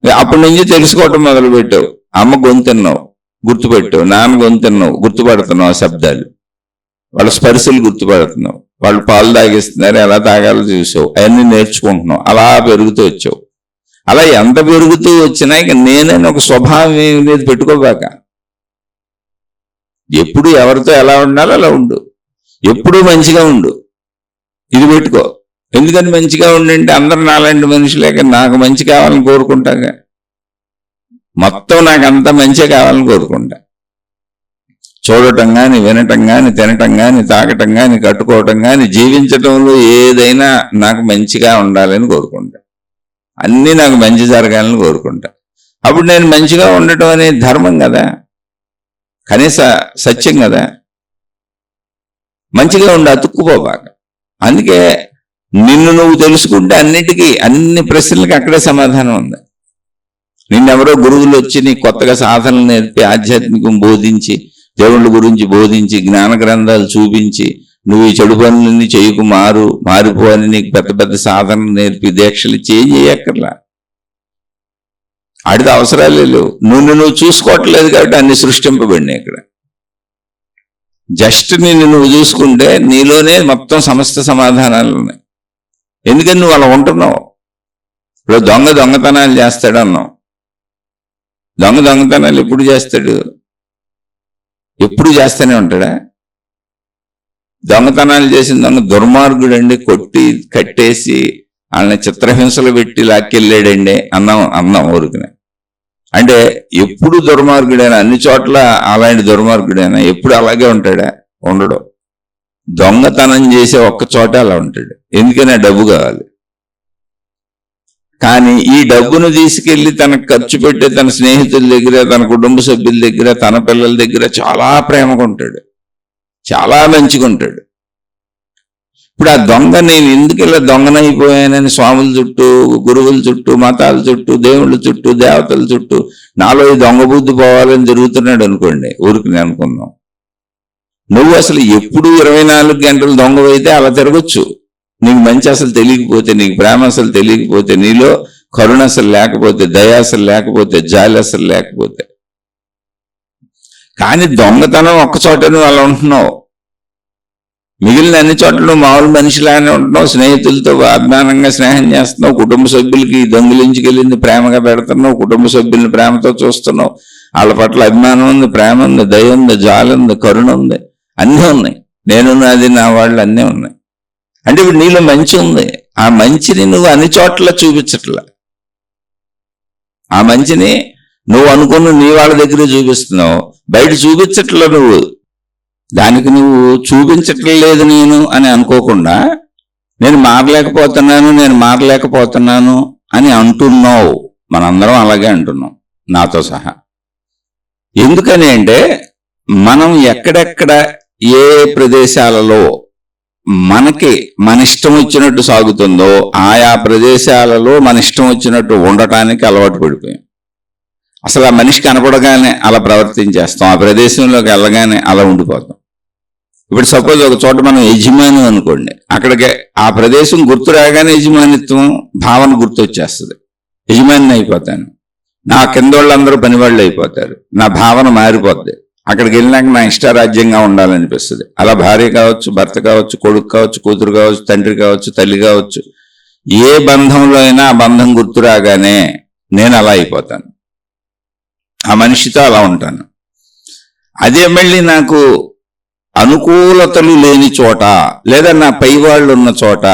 అప్పటి నుంచి తెలుసుకోవటం మొదలుపెట్టావు. అమ్మ గొంతున్నావు, గుర్తుపెట్టావు. నాన్న గొంతున్నావు, గుర్తుపడుతున్నావు. ఆ శబ్దాలు, వాళ్ళ స్పర్శలు గుర్తుపడుతున్నావు. వాళ్ళు పాలు తాగిస్తున్నారు, ఎలా తాగాలో చూసావు. అవన్నీ నేర్చుకుంటున్నావు. అలా పెరుగుతూ వచ్చావు. అలా ఎంత పెరుగుతూ వచ్చినా ఇక నేనని ఒక స్వభావం ఏది పెట్టుకోబాక. ఎప్పుడు ఎవరితో ఎలా ఉండాలో అలా ఉండు. ఎప్పుడూ మంచిగా ఉండు. ఇది పెట్టుకో. ఎందుకని మంచిగా ఉండంటే అందరు నాలాంటి మనుషులేక నాకు మంచి కావాలని కోరుకుంటాగా. మొత్తం నాకు అంత మంచిగా కావాలని కోరుకుంటా. చూడటం కానీ, వినటం కానీ, తినటం కానీ, తాగటం కానీ, కట్టుకోవటం కానీ, జీవించటంలో ఏదైనా నాకు మంచిగా ఉండాలని కోరుకుంటా. అన్నీ నాకు మంచి జరగాలని కోరుకుంటా. అప్పుడు నేను మంచిగా ఉండటం అనేది ధర్మం కదా, కనీస సత్యం కదా. మంచిగా ఉండి అతుక్కుపోబాక. అందుకే నిన్ను నువ్వు తెలుసుకుంటే అన్నిటికీ, అన్ని ప్రశ్నలకి అక్కడే సమాధానం ఉంది. నిన్నెవరో గురువులు వచ్చి నీ కొత్తగా సాధనలు నేర్పి, ఆధ్యాత్మికం బోధించి, దేవుళ్ళ గురించి బోధించి, జ్ఞాన గ్రంథాలు చూపించి, నువ్వు ఈ చెడు పనులన్నీ చేయకు, మారిపో అని నీకు పెద్ద పెద్ద సాధనలు నేర్పి దీక్షలు చేయక్కర్లా. ఆడితే అవసరాలే లేవు. నువ్వు చూసుకోవట్లేదు కాబట్టి అన్ని సృష్టింపబడినాయి ఇక్కడ. జస్ట్ నువ్వు చూసుకుంటే నీలోనే మొత్తం సమస్త సమాధానాలు ఉన్నాయి. ఎందుకని నువ్వు అలా ఉంటున్నావు. ఇప్పుడు దొంగతనాలు చేస్తాడు అన్నావు. దొంగతనాలు ఎప్పుడు చేస్తాడు? ఎప్పుడు చేస్తూనే ఉంటాడా? దొంగతనాలు చేసిన దొంగ దుర్మార్గుడు అండి. కొట్టి కట్టేసి వాళ్ళని చిత్రహింసలు పెట్టి లాక్కెళ్ళాడండి అన్నాం ఊరికినే. అంటే ఎప్పుడు దుర్మార్గుడైనా, అన్ని చోట్ల అలాంటి దుర్మార్గుడైనా ఎప్పుడు అలాగే ఉంటాడా? ఉండడు. దొంగతనం చేసే ఒక్క చోట అలా ఉంటాడు. ఎందుకని? డబ్బు కావాలి. కానీ ఈ డబ్బును తీసుకెళ్లి తనకు ఖర్చు పెట్టే తన స్నేహితుల దగ్గర, తన కుటుంబ సభ్యుల దగ్గర, తన పిల్లల దగ్గర చాలా ప్రేమగా ఉంటాడు, చాలా మంచిగా ఉంటాడు. ఇప్పుడు ఆ దొంగ నేను ఎందుకు ఇలా దొంగనైపోయానని స్వాముల చుట్టూ, గురువుల చుట్టూ, మతాల చుట్టూ, దేవుళ్ళ చుట్టూ, దేవతల చుట్టూ నాలో ఈ దొంగ బుద్ధి పోవాలని జరుగుతున్నాడు అనుకోండి, ఊరికి నేను అనుకుందాం. నువ్వు అసలు ఎప్పుడు 24 గంటలు దొంగవైతే అలా తిరగొచ్చు. నీకు మంచి అసలు తెలియకపోతే, నీకు ప్రేమ అసలు తెలియకపోతే, నీలో కరుణ అసలు లేకపోతే, దయ అసలు లేకపోతే, జాలి అసలు లేకపోతే. కానీ దొంగతనం ఒక్క చోట నువ్వు అలా ఉంటున్నావు. మిగిలిన అన్ని చోట్ల నువ్వు మామూలు మనిషిలానే ఉంటున్నావు. స్నేహితులతో అభిమానంగా స్నేహం చేస్తున్నావు. కుటుంబ సభ్యులకి దొంగిలించుకెళ్ళింది ప్రేమగా పెడుతున్నావు. కుటుంబ సభ్యుల్ని ప్రేమతో చూస్తున్నావు. వాళ్ళ పట్ల అభిమానం ఉంది, ప్రేమ ఉంది, దయ ఉంది, జాలి ఉంది, కరుణ ఉంది, అన్నీ ఉన్నాయి. నేను నాది, నా వాళ్ళు అన్నీ ఉన్నాయి. అంటే ఇప్పుడు నీలో మంచి ఉంది. ఆ మంచిని నువ్వు అన్ని చోట్ల చూపించట్లా. ఆ మంచిని నువ్వు అనుకున్న నీ వాళ్ళ దగ్గర చూపిస్తున్నావు, బయట చూపించట్లా. నువ్వు దానికి నువ్వు చూపించట్లేదు నేను అని అనుకోకుండా, నేను మారలేకపోతున్నాను అని అంటున్నావు. మనందరం అలాగే అంటున్నాం, నాతో సహా. ఎందుకని అంటే మనం ఎక్కడెక్కడ ఏ ప్రదేశాలలో మనకి మన ఇష్టం వచ్చినట్టు సాగుతుందో ఆయా ప్రదేశాలలో మన ఇష్టం వచ్చినట్టు ఉండటానికి అలవాటు పడిపోయాం. అసలు ఆ మనిషి కనపడగానే అలా ప్రవర్తించేస్తాం, ఆ ప్రదేశంలోకి వెళ్ళగానే అలా ఉండిపోతాం. ఇప్పుడు సపోజ్ ఒక చోట మనం యజమాని అనుకోండి, అక్కడికి ఆ ప్రదేశం గుర్తు రాగానే యజమానిత్వం భావన గుర్తొచ్చేస్తుంది, యజమాని అయిపోతాను, నా కింద వాళ్ళందరూ పనివాళ్ళు అయిపోతారు, నా భావన మారిపోద్ది. అక్కడికి వెళ్ళినాక నా ఇష్టారాజ్యంగా ఉండాలనిపిస్తుంది. అలా భార్య కావచ్చు, భర్త కావచ్చు, కొడుకు కావచ్చు, కూతురు కావచ్చు, తండ్రి కావచ్చు, తల్లి కావచ్చు, ఏ బంధంలో అయినా ఆ బంధం గుర్తు రాగానే నేను అలా అయిపోతాను, ఆ మనిషితో అలా ఉంటాను. అదే మళ్ళీ నాకు అనుకూలతలు లేని చోట లేదా నా పై వాళ్ళు ఉన్న చోట,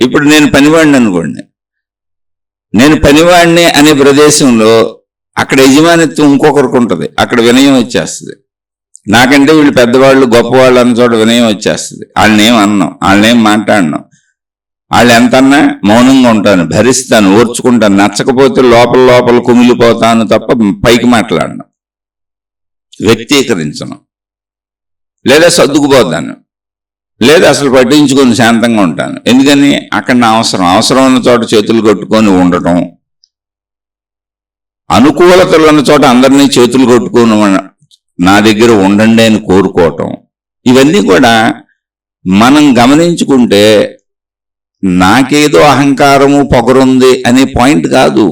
ఇప్పుడు నేను పనివాడిని అనుకోండి, నేను పనివాడిని అనే ప్రదేశంలో అక్కడ యజమానిత్వం ఇంకొకరికి ఉంటుంది, అక్కడ వినయం వచ్చేస్తుంది. నాకంటే వీళ్ళు పెద్దవాళ్ళు గొప్పవాళ్ళు అన్న చోట వినయం వచ్చేస్తుంది. వాళ్ళనేం అన్నాం, వాళ్ళనేం మాట్లాడినాం, వాళ్ళు ఎంతన్నా మౌనంగా ఉంటాను, భరిస్తాను, ఓర్చుకుంటాను, నచ్చకపోతే లోపల లోపల కుమిలిపోతాను తప్ప పైకి మాట్లాడను, వ్యక్తీకరించను, లేదా సర్దుకుపోతాను, లేదా అసలు పట్టించుకొని శాంతంగా ఉంటాను. ఎందుకని అక్కడ నా అవసరం ఉన్న చోట చేతులు కట్టుకొని ఉండటం, అనుకూలతలు ఉన్న చోట అందరినీ చేతులు కొట్టుకొని నా దగ్గర ఉండండి అని కోరుకోవటం, ఇవన్నీ కూడా మనం గమనించుకుంటే నాకేదో అహంకారము పొగరుంది అనే పాయింట్ కాదు.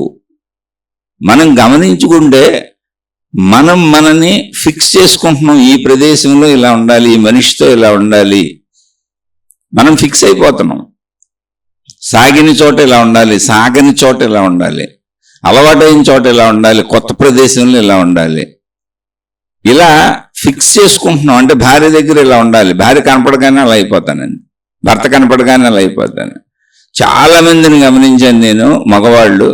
మనం గమనించుకుంటే మనం మనని ఫిక్స్ చేసుకుంటున్నాం, ఈ ప్రదేశంలో ఇలా ఉండాలి, ఈ మనిషితో ఇలా ఉండాలి, మనం ఫిక్స్ అయిపోతున్నాం. సాగిన చోట ఇలా ఉండాలి, సాగని చోట ఇలా ఉండాలి, అలవాటైన చోట ఇలా ఉండాలి, కొత్త ప్రదేశంలో ఇలా ఉండాలి, ఇలా ఫిక్స్ చేసుకుంటున్నాం. అంటే భార్య దగ్గర ఇలా ఉండాలి, భార్య కనపడగానే అలా అయిపోతానండి, భర్త కనపడగానే అలా అయిపోతాను. చాలా మందిని గమనించాను నేను, మగవాళ్ళు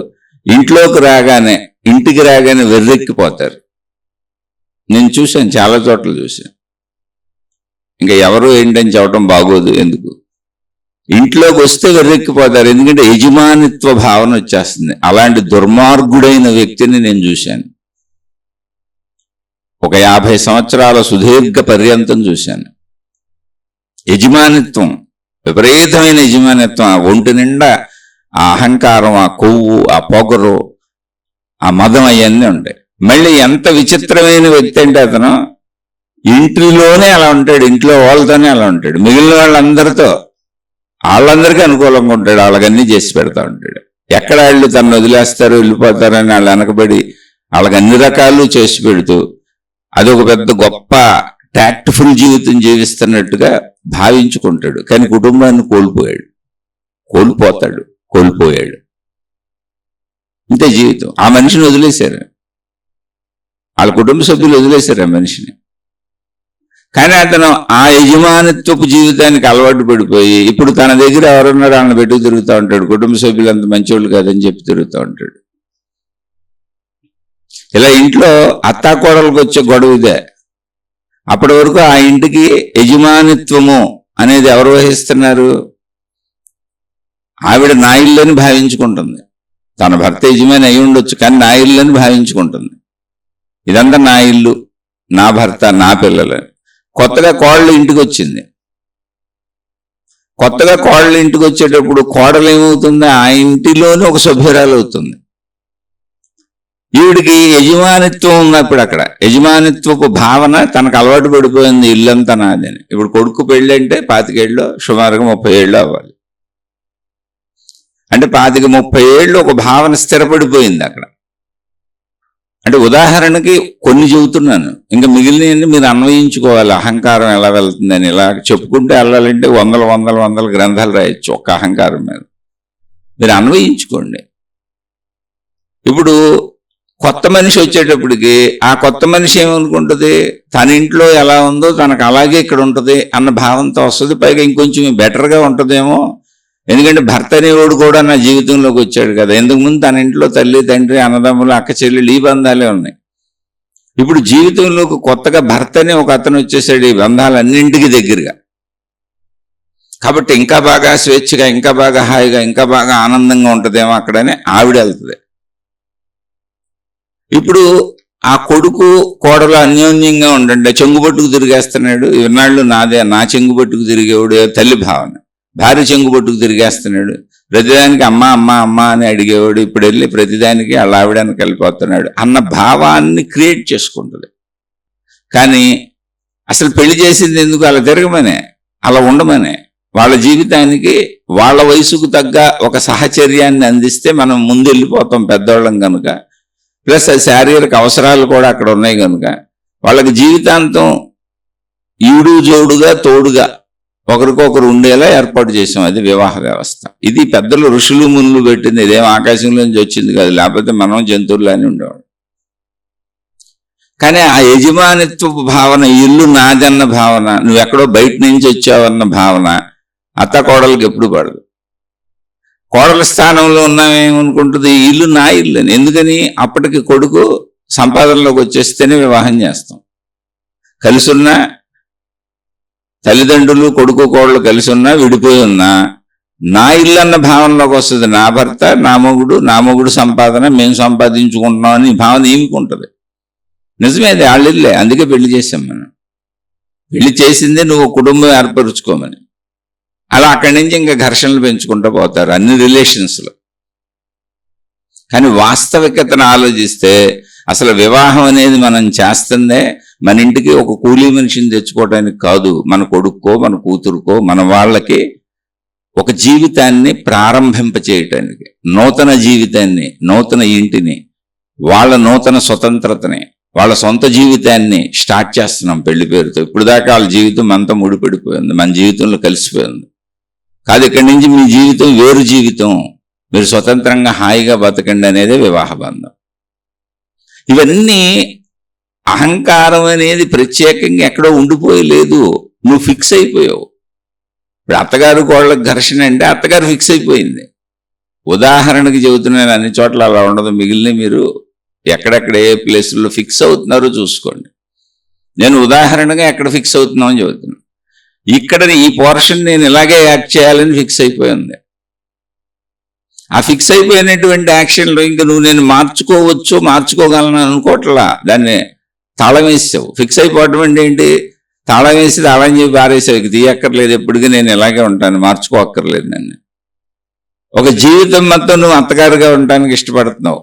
ఇంటికి రాగానే వెర్రెక్కిపోతారు. నేను చూశాను, చాలా చోట్ల చూశాను. ఇంకా ఎవరు ఏంటని చెప్పడం బాగోదు, ఎందుకు, ఇంట్లోకి వస్తే వెర్రెక్కిపోతారు, ఎందుకంటే యజమానిత్వ భావన వచ్చేస్తుంది. అలాంటి దుర్మార్గుడైన వ్యక్తిని నేను చూశాను, ఒక 50 సంవత్సరాల సుదీర్ఘ పర్యంతం చూశాను. యజమానిత్వం, విపరీతమైన యజమానిత్వం, ఆ ఒంటి నిండా ఆ అహంకారం, ఆ కొవ్వు, ఆ పొగరు, ఆ మదం అవన్నీ ఉంటాయి. మళ్ళీ ఎంత విచిత్రమైన వ్యక్తి అంటే అతను ఇంటిలోనే అలా ఉంటాడు, ఇంట్లో వాళ్ళతోనే అలా ఉంటాడు, మిగిలిన వాళ్ళందరికీ అనుకూలంగా ఉంటాడు, వాళ్ళకన్నీ చేసి పెడతా ఉంటాడు. ఎక్కడ వాళ్ళు తను వదిలేస్తారు, వెళ్ళిపోతారని వాళ్ళు వెనకబడి వాళ్ళకి అన్ని రకాలు చేసి పెడుతూ అదొక పెద్ద గొప్ప టాక్ట్ఫుల్ జీవితం జీవిస్తున్నట్టుగా భావించుకుంటాడు. కానీ కుటుంబాన్ని కోల్పోయాడు. ఇంతే జీవితం. ఆ మనిషిని వదిలేశారు, వాళ్ళ కుటుంబ సభ్యులు వదిలేశారు ఆ మనిషిని. కానీ అతను ఆ యజమానిత్వపు జీవితానికి అలవాటు పడిపోయి ఇప్పుడు తన దగ్గర ఎవరున్నారో వాళ్ళని పెట్టుకు తిరుగుతూ ఉంటాడు, కుటుంబ సభ్యులు అంత మంచివాళ్ళు కాదని చెప్పి తిరుగుతూ ఉంటాడు. ఇలా ఇంట్లో అత్తాకోడలకు వచ్చే గొడవ ఇదే. అప్పటి వరకు ఆ ఇంటికి యజమానిత్వము అనేది ఎవరు వహిస్తున్నారు? ఆవిడ నా ఇల్లని భావించుకుంటుంది. తన భర్త యజమాని అయి ఉండొచ్చు, కానీ నా ఇల్లని భావించుకుంటుంది. ఇదంతా నా ఇల్లు, నా భర్త, నా పిల్లలు. కొత్తగా కోడలు ఇంటికి వచ్చింది. కొత్తగా కోడలు ఇంటికి వచ్చేటప్పుడు కోడలు ఏమవుతుంది? ఆ ఇంటిలోనే ఒక సభ్యురాలు అవుతుంది. ఈవిడికి యజమానిత్వం ఉన్నప్పుడు అక్కడ యజమానిత్వపు భావన తనకు అలవాటు పడిపోయింది, ఇల్లంతా నాదని. ఇప్పుడు కొడుకు పెళ్ళి అంటే 25 ఏళ్ళు, సుమారుగా 30 ఏళ్ళు అవ్వాలి. అంటే 25-30 ఏళ్ళు ఒక భావన స్థిరపడిపోయింది అక్కడ. అంటే ఉదాహరణకి కొన్ని చెబుతున్నాను, ఇంకా మిగిలిన మీరు అన్వయించుకోవాలి. అహంకారం ఎలా వెళ్తుందని ఇలా చెప్పుకుంటే వెళ్ళాలంటే వందల గ్రంథాలు రాయొచ్చు ఒక్క అహంకారం మీద. మీరు అన్వయించుకోండి. ఇప్పుడు కొత్త మనిషి వచ్చేటప్పటికి ఆ కొత్త మనిషి ఏమనుకుంటుంది? తన ఇంట్లో ఎలా ఉందో తనకు అలాగే ఇక్కడ ఉంటుంది అన్న భావంతో వస్తుంది. పైగా ఇంకొంచెం బెటర్గా ఉంటుందేమో, ఎందుకంటే భర్త అనేవాడు కూడా నా జీవితంలోకి వచ్చాడు కదా. ఇంతకుముందు తన ఇంట్లో తల్లి, తండ్రి, అన్నదమ్ములు, అక్క చెల్లెలు ఈ బంధాలే ఉన్నాయి. ఇప్పుడు జీవితంలోకి కొత్తగా భర్త అనే ఒక అతను వచ్చేసాడు, ఈ బంధాలన్నింటికి దగ్గరగా. కాబట్టి ఇంకా బాగా స్వేచ్ఛగా, ఇంకా బాగా హాయిగా, ఇంకా బాగా ఆనందంగా ఉంటుందేమో అక్కడనే ఆవిడ వెళ్తుంది. ఇప్పుడు ఆ కొడుకు కోడలు అన్యోన్యంగా ఉండండి, చెంగుబట్టుకు తిరిగేస్తున్నాడు. ఇన్నాళ్ళు నాదే, నా చెంగుబట్టుకు తిరిగేవాడు తల్లి భావన. భార్య చెంగుబట్టుకు తిరిగేస్తున్నాడు. ప్రతిదానికి అమ్మ అమ్మ అమ్మ అని అడిగేవాడు, ఇప్పుడు వెళ్ళి ప్రతిదానికి అలా ఆవిడానికి వెళ్ళిపోతున్నాడు అన్న భావాన్ని క్రియేట్ చేసుకుంటుంది. కానీ అసలు పెళ్లి చేసింది ఎందుకు? అలా తిరగమనే, అలా ఉండమనే, వాళ్ళ జీవితానికి వాళ్ళ వయసుకు తగ్గ ఒక సహచర్యాన్ని అందిస్తే మనం ముందు వెళ్ళిపోతాం పెద్దవాళ్ళం కనుక. ప్లస్ శారీరక అవసరాలు కూడా అక్కడ ఉన్నాయి కనుక వాళ్ళకి జీవితాంతం ఈడు జోడుగా తోడుగా ఒకరికొకరు ఉండేలా ఏర్పాటు చేసాం. అది వివాహ వ్యవస్థ. ఇది పెద్దలు ఋషులు మునులు పెట్టింది, ఇదేం ఆకాశంలోంచి వచ్చింది కాదు. లేకపోతే మనం జంతువులానే ఉండేవాడు. కానీ ఆ యజమానిత్వ భావన, ఇల్లు నాదన్న భావన, నువ్వెక్కడో బయట నుంచి వచ్చావన్న భావన అత్త కోడలకి ఎప్పుడు పడదు. కోడల స్థానంలో ఉన్నామేమనుకుంటుంది, ఈ ఇల్లు నా ఇల్లు అని. ఎందుకని? అప్పటికి కొడుకు సంపాదనలోకి వచ్చేస్తేనే వివాహం చేస్తాం. కలిసి ఉన్నా, తల్లిదండ్రులు కొడుకు కోడలు కలిసి ఉన్నా విడిపోయి ఉన్నా, నా ఇల్లు అన్న భావనలోకి వస్తుంది. నా భర్త, నా మొగుడు సంపాదన మేము సంపాదించుకుంటున్నాం అని భావన ఏమికుంటుంది. నిజమే, అది వాళ్ళిల్లే. అందుకే పెళ్లి చేసాం మనం. పెళ్లి చేసిందే నువ్వు కుటుంబం ఏర్పరుచుకోమని. అలా అక్కడి నుంచి ఇంకా ఘర్షణలు పెంచుకుంటూ పోతారు అన్ని రిలేషన్స్లో. కానీ వాస్తవికతను ఆలోచిస్తే అసలు వివాహం అనేది మనం చేస్తుందే మన ఇంటికి ఒక కూలీ మనిషిని తెచ్చుకోవడానికి కాదు, మన కొడుక్కో మన కూతురుకో మన వాళ్ళకి ఒక జీవితాన్ని ప్రారంభింపచేయటానికి, నూతన జీవితాన్ని, నూతన ఇంటిని, వాళ్ళ నూతన స్వతంత్రతని, వాళ్ళ సొంత జీవితాన్ని స్టార్ట్ చేస్తున్నాం పెళ్లి పేరుతో. ఇప్పుడు దాకా వాళ్ళ జీవితం మనతో ముడిపడిపోయింది, మన జీవితంలో కలిసిపోయింది కాదు. ఇక్కడి నుంచి మీ జీవితం వేరు జీవితం, మీరు స్వతంత్రంగా హాయిగా బతకండి అనేదే వివాహ బంధం. ఇవన్నీ అహంకారం అనేది ప్రత్యేకంగా ఎక్కడో ఉండిపోయలేదు, నువ్వు ఫిక్స్ అయిపోయావు. ఇప్పుడు అత్తగారు కోళ్ళకి ఘర్షణ అంటే అత్తగారు ఫిక్స్ అయిపోయింది. ఉదాహరణకి చెబుతున్నాను, అన్ని చోట్ల అలా ఉండదు. మిగిలిన మీరు ఎక్కడెక్కడ ఏ ప్లేసుల్లో ఫిక్స్ అవుతున్నారో చూసుకోండి. నేను ఉదాహరణగా ఎక్కడ ఫిక్స్ అవుతున్నామని చెబుతున్నాను. ఇక్కడ ఈ పోర్షన్ నేను ఇలాగే యాక్ట్ చేయాలని ఫిక్స్ అయిపోయింది. ఆ ఫిక్స్ అయిపోయినటువంటి యాక్షన్లో ఇంకా నువ్వు నేను మార్చుకోవచ్చు, మార్చుకోగలను అనుకోవట్లా, దాన్ని తాళం వేసావు. ఫిక్స్ అయిపోవటం అంటే ఏంటి? తాళం వేసి తాళం చెప్పి పారేసావు, ఇక తీయక్కర్లేదు, ఎప్పటికీ నేను ఇలాగే ఉంటాను, మార్చుకోక్కర్లేదు. నన్ను ఒక జీవితం మొత్తం నువ్వు అత్తగారుగా ఉండటానికి ఇష్టపడుతున్నావు,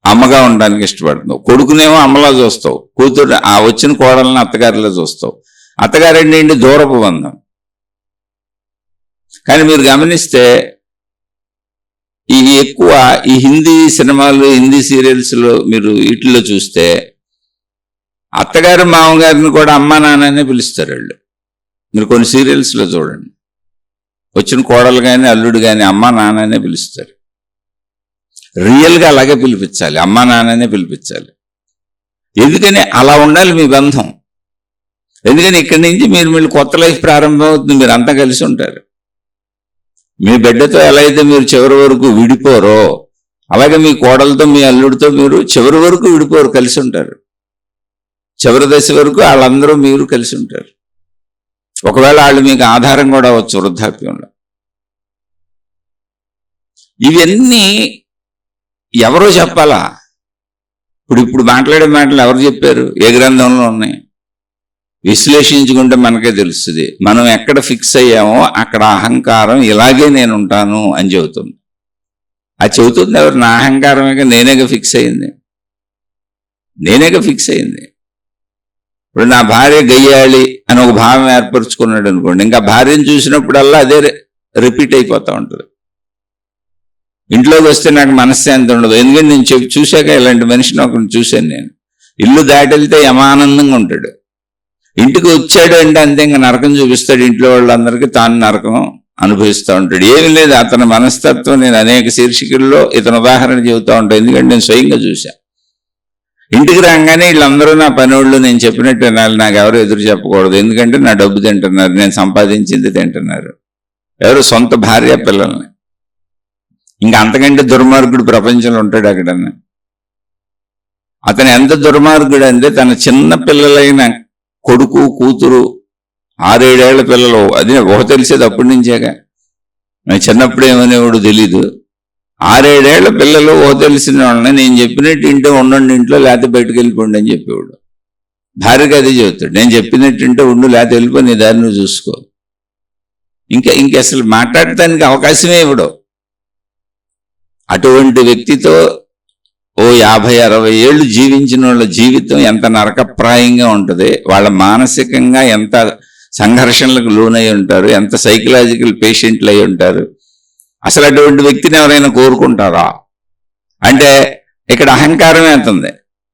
అమ్మగా ఉండడానికి ఇష్టపడుతున్నావు. కొడుకునేమో అమ్మలా చూస్తావు, కూతురు ఆ వచ్చిన కోడలను అత్తగారిలో చూస్తావు. అత్తగారండి ఏంటి? దూరపు బంధం. కానీ మీరు గమనిస్తే ఈ ఎక్కువ ఈ హిందీ సినిమాలు, హిందీ సీరియల్స్లో మీరు వీటిల్లో చూస్తే అత్తగారు మామగారిని కూడా అమ్మా నాన్ననే పిలుస్తారు వాళ్ళు. మీరు కొన్ని సీరియల్స్లో చూడండి, వచ్చిన కోడలు కానీ అల్లుడు కానీ అమ్మా నాన్ననే పిలుస్తారు. రియల్గా అలాగే పిలిపించాలి, అమ్మా నాన్ననే పిలిపించాలి. ఎందుకని? అలా ఉండాలి మీ బంధం. ఎందుకని? ఇక్కడి నుంచి మీరు కొత్త లైఫ్ ప్రారంభం అవుతుంది, మీరు అంతా కలిసి ఉంటారు. మీ బిడ్డతో ఎలా అయితే మీరు చివరి వరకు విడిపోరో, అలాగే మీ కోడలతో మీ అల్లుడితో మీరు చివరి వరకు విడిపోరు, కలిసి ఉంటారు. చివరి దశ వరకు వాళ్ళందరూ మీరు కలిసి ఉంటారు. ఒకవేళ వాళ్ళు మీకు ఆధారం కూడా అవ్వచ్చు వృద్ధాప్యంలో. ఇవన్నీ ఎవరో చెప్పాలా? ఇప్పుడు మాట్లాడే మాటలు ఎవరు చెప్పారు? ఏ గ్రంథంలో ఉన్నాయి? విశ్లేషించుకుంటే మనకే తెలుస్తుంది. మనం ఎక్కడ ఫిక్స్ అయ్యామో అక్కడ అహంకారం ఇలాగే నేను ఉంటాను అని చెబుతుంది. అది చెబుతుంది ఎవరు? నా అహంకారమే, నేనేగా ఫిక్స్ అయింది, నేనేగా ఫిక్స్ అయింది. ఇప్పుడు నా భార్య గయ్యాళి అని ఒక భావం ఏర్పరచుకున్నాడు అనుకోండి, ఇంకా భార్యను చూసినప్పుడల్లా అదే రిపీట్ అయిపోతూ ఉంటుంది. ఇంట్లోకి వస్తే నాకు మనశ్శాంతి ఉండదు. ఎందుకంటే నేను చూశాక ఇలాంటి మనిషిని ఒకరిని చూశాను నేను. ఇల్లు దాటి వెళ్తే యమానందంగా ఉంటాడు, ఇంటికి వచ్చాడు అంటే అంతే ఇంకా నరకం చూపిస్తాడు. ఇంట్లో వాళ్ళందరికీ తాను నరకం అనుభవిస్తూ ఉంటాడు. ఏమీ లేదు అతని మనస్తత్వం. నేను అనేక శీర్షికల్లో ఇతను ఉదాహరణ చెబుతూ ఉంటాను, ఎందుకంటే నేను స్వయంగా చూశా. ఇంటికి రాగానే వీళ్ళందరూ నా పనివాళ్ళు, నేను చెప్పినట్టు వినాలి, నాకు ఎవరు ఎదురు చెప్పకూడదు. ఎందుకంటే నా డబ్బు తింటున్నారు, నేను సంపాదించింది తింటున్నారు. ఎవరు? సొంత భార్య పిల్లల్ని. ఇంకా అంతకంటే దుర్మార్గుడు ప్రపంచంలో ఉంటాడు అక్కడన్నా. అతను ఎంత దుర్మార్గుడు అంటే తన చిన్న పిల్లలైన కొడుకు కూతురు 6-7 ఏళ్ల పిల్లలు, అది ఒక తెలిసేది అప్పటి నుంచేగా. చిన్నప్పుడు ఏమనేవాడు తెలీదు. 6-7 ఏళ్ల పిల్లలు తెలిసిన వాళ్ళని నేను చెప్పినట్టు ఇంట్లో ఉండండి, ఇంట్లో లేకపోతే బయటకు వెళ్ళిపోండి అని చెప్పేవాడు. భార్యకి అది చెబుతాడు, నేను చెప్పినట్టు ఇంట్లో ఉండు, లేకపోతే వెళ్ళిపోయి నీ దారి నువ్వు చూసుకో. ఇంక అసలు మాట్లాడటానికి అవకాశమే ఇవ్వడు. అటువంటి వ్యక్తితో 50-60 ఏళ్ళు జీవించిన వాళ్ళ జీవితం ఎంత నరకప్రాయంగా ఉంటుంది, వాళ్ళ మానసికంగా ఎంత సంఘర్షణలకు లోనై ఉంటారు, ఎంత సైకలాజికల్ పేషెంట్లు అయి ఉంటారు. అసలు అటువంటి వ్యక్తిని ఎవరైనా కోరుకుంటారా అంటే ఇక్కడ అహంకారమే అంతుంది,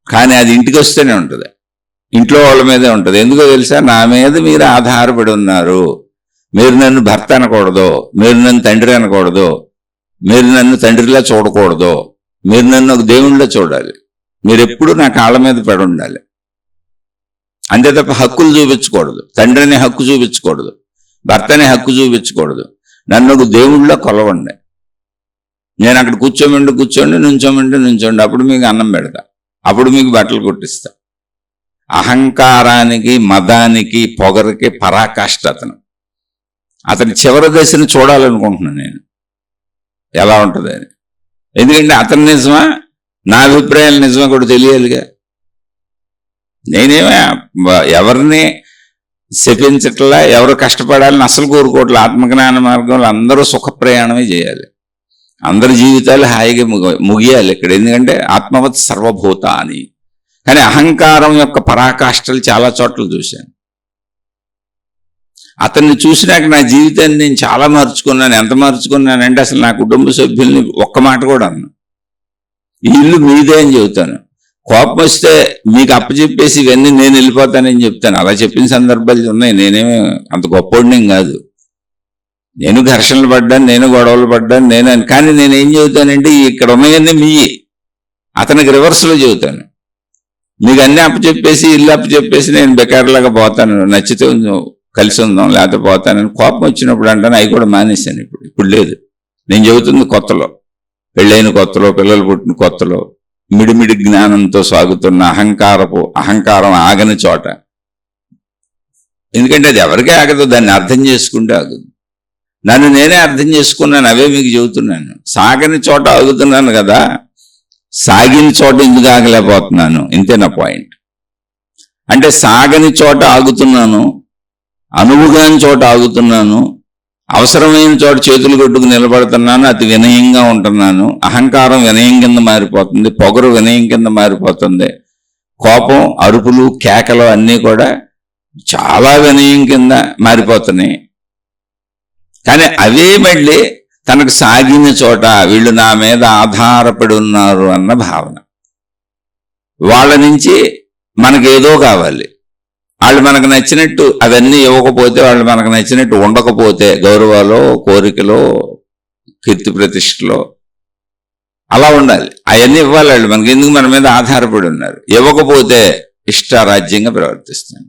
కానీ అది ఇంటికి వస్తేనే ఉంటుంది, ఇంట్లో వాళ్ళ మీదే ఉంటుంది. ఎందుకో తెలుసా? నా మీద మీరు ఆధారపడి ఉన్నారు, మీరు నన్ను భర్త అనకూడదు, మీరు నన్ను తండ్రి అనకూడదు, మీరు నన్ను తండ్రిలా చూడకూడదు, మీరు నన్ను ఒక దేవుళ్ళ చూడాలి, మీరు ఎప్పుడు నా కాళ్ళ మీద పడి ఉండాలి. అంతే తప్ప హక్కులు చూపించకూడదు, తండ్రిని హక్కు చూపించకూడదు, భర్తని హక్కు చూపించకూడదు, నన్ను ఒక దేవుళ్ళ కొలవండి. నేను అక్కడ కూర్చోండి, నుంచోండి, అప్పుడు మీకు అన్నం పెడతా, అప్పుడు మీకు బట్టలు కుట్టిస్తా. అహంకారానికి, మదానికి, పొగరికి పరాకాష్ట అతని చివరి దశను చూడాలనుకుంటున్నాను నేను, ఎలా ఉంటుంది అని. ఎందుకంటే అతని నిజమా, నా అభిప్రాయాలు నిజమా కూడా తెలియాలిగా. నేనేమో ఎవరిని శపించట్లా, ఎవరు కష్టపడాలని అసలు కోరుకోవట్లే. ఆత్మజ్ఞాన మార్గంలో అందరూ సుఖ ప్రయాణమే చేయాలి, అందరి జీవితాలు హాయిగా ముగియాలి ఇక్కడ. ఎందుకంటే ఆత్మవత్ సర్వభూత అని. కానీ అహంకారం యొక్క పరాకాష్ఠలు చాలా చోట్ల చూశాను. అతన్ని చూసినాక నా జీవితాన్ని నేను చాలా మార్చుకున్నాను. ఎంత మార్చుకున్నానంటే అసలు నా కుటుంబ సభ్యుల్ని ఒక్క మాట కూడా అన్నా, ఈ ఇల్లు మీదే అని చెబుతాను. కోపం వస్తే మీకు అప్పచెప్పేసి ఇవన్నీ నేను వెళ్ళిపోతానని చెప్తాను. అలా చెప్పిన సందర్భాలు ఉన్నాయి. నేనేమీ అంత గొప్పోడినేం కాదు, నేను ఘర్షణలు పడ్డాను, నేను గొడవలు పడ్డాను, కానీ నేనేం చెబుతానంటే ఇక్కడ ఉన్నాయన్నీ మీ, అతనికి రివర్స్లో చెబుతాను. మీకు అన్నీ అప్పచెప్పేసి ఇల్లు అప్పచెప్పేసి నేను బెకార్లాగా పోతాను, నచ్చితే కలిసి ఉందాం లేకపోతే పోతానని కోపం వచ్చినప్పుడు అంటాను. అవి కూడా మానేశాను. ఇప్పుడు లేదు. నేను చెబుతుంది కొత్తలో, పెళ్ళైన కొత్తలో, పిల్లలు పుట్టిన కొత్తలో, మిడిమిడి జ్ఞానంతో సాగుతున్న అహంకారం ఆగని చోట. ఎందుకంటే అది ఎవరికీ ఆగదు, దాన్ని అర్థం చేసుకుంటే ఆగదు. నన్ను నేనే అర్థం చేసుకున్నాను, అవే మీకు చెబుతున్నాను. సాగని చోట ఆగుతున్నాను కదా, సాగిన చోట ఎందుకు ఆగలేకపోతున్నాను, ఇంతే నా పాయింట్. అంటే సాగని చోట ఆగుతున్నాను, అనువుగాని చోట ఆగుతున్నాను, అవసరమైన చోట చేతులు కొట్టుకు నిలబడుతున్నాను, అతి వినయంగా ఉంటున్నాను. అహంకారం వినయం కింద మారిపోతుంది, పొగరు వినయం కింద మారిపోతుంది, కోపం, అరుపులు, కేకలు అన్నీ కూడా చాలా వినయం కింద మారిపోతున్నాయి. కానీ అవే మళ్ళీ తనకు సాగిన చోట వీళ్ళు నా మీద ఆధారపడి ఉన్నారు అన్న భావన. వాళ్ళ నుంచి మనకేదో కావాలి, వాళ్ళు మనకు నచ్చినట్టు అవన్నీ ఇవ్వకపోతే, వాళ్ళు మనకు నచ్చినట్టు ఉండకపోతే, గౌరవాలో, కోరికలో, కీర్తి ప్రతిష్టలో అలా ఉండాలి. అవన్నీ ఇవ్వాలి వాళ్ళు మనకి. ఎందుకు? మన మీద ఆధారపడి ఉన్నారు. ఇవ్వకపోతే ఇష్టారాజ్యంగా ప్రవర్తిస్తాను.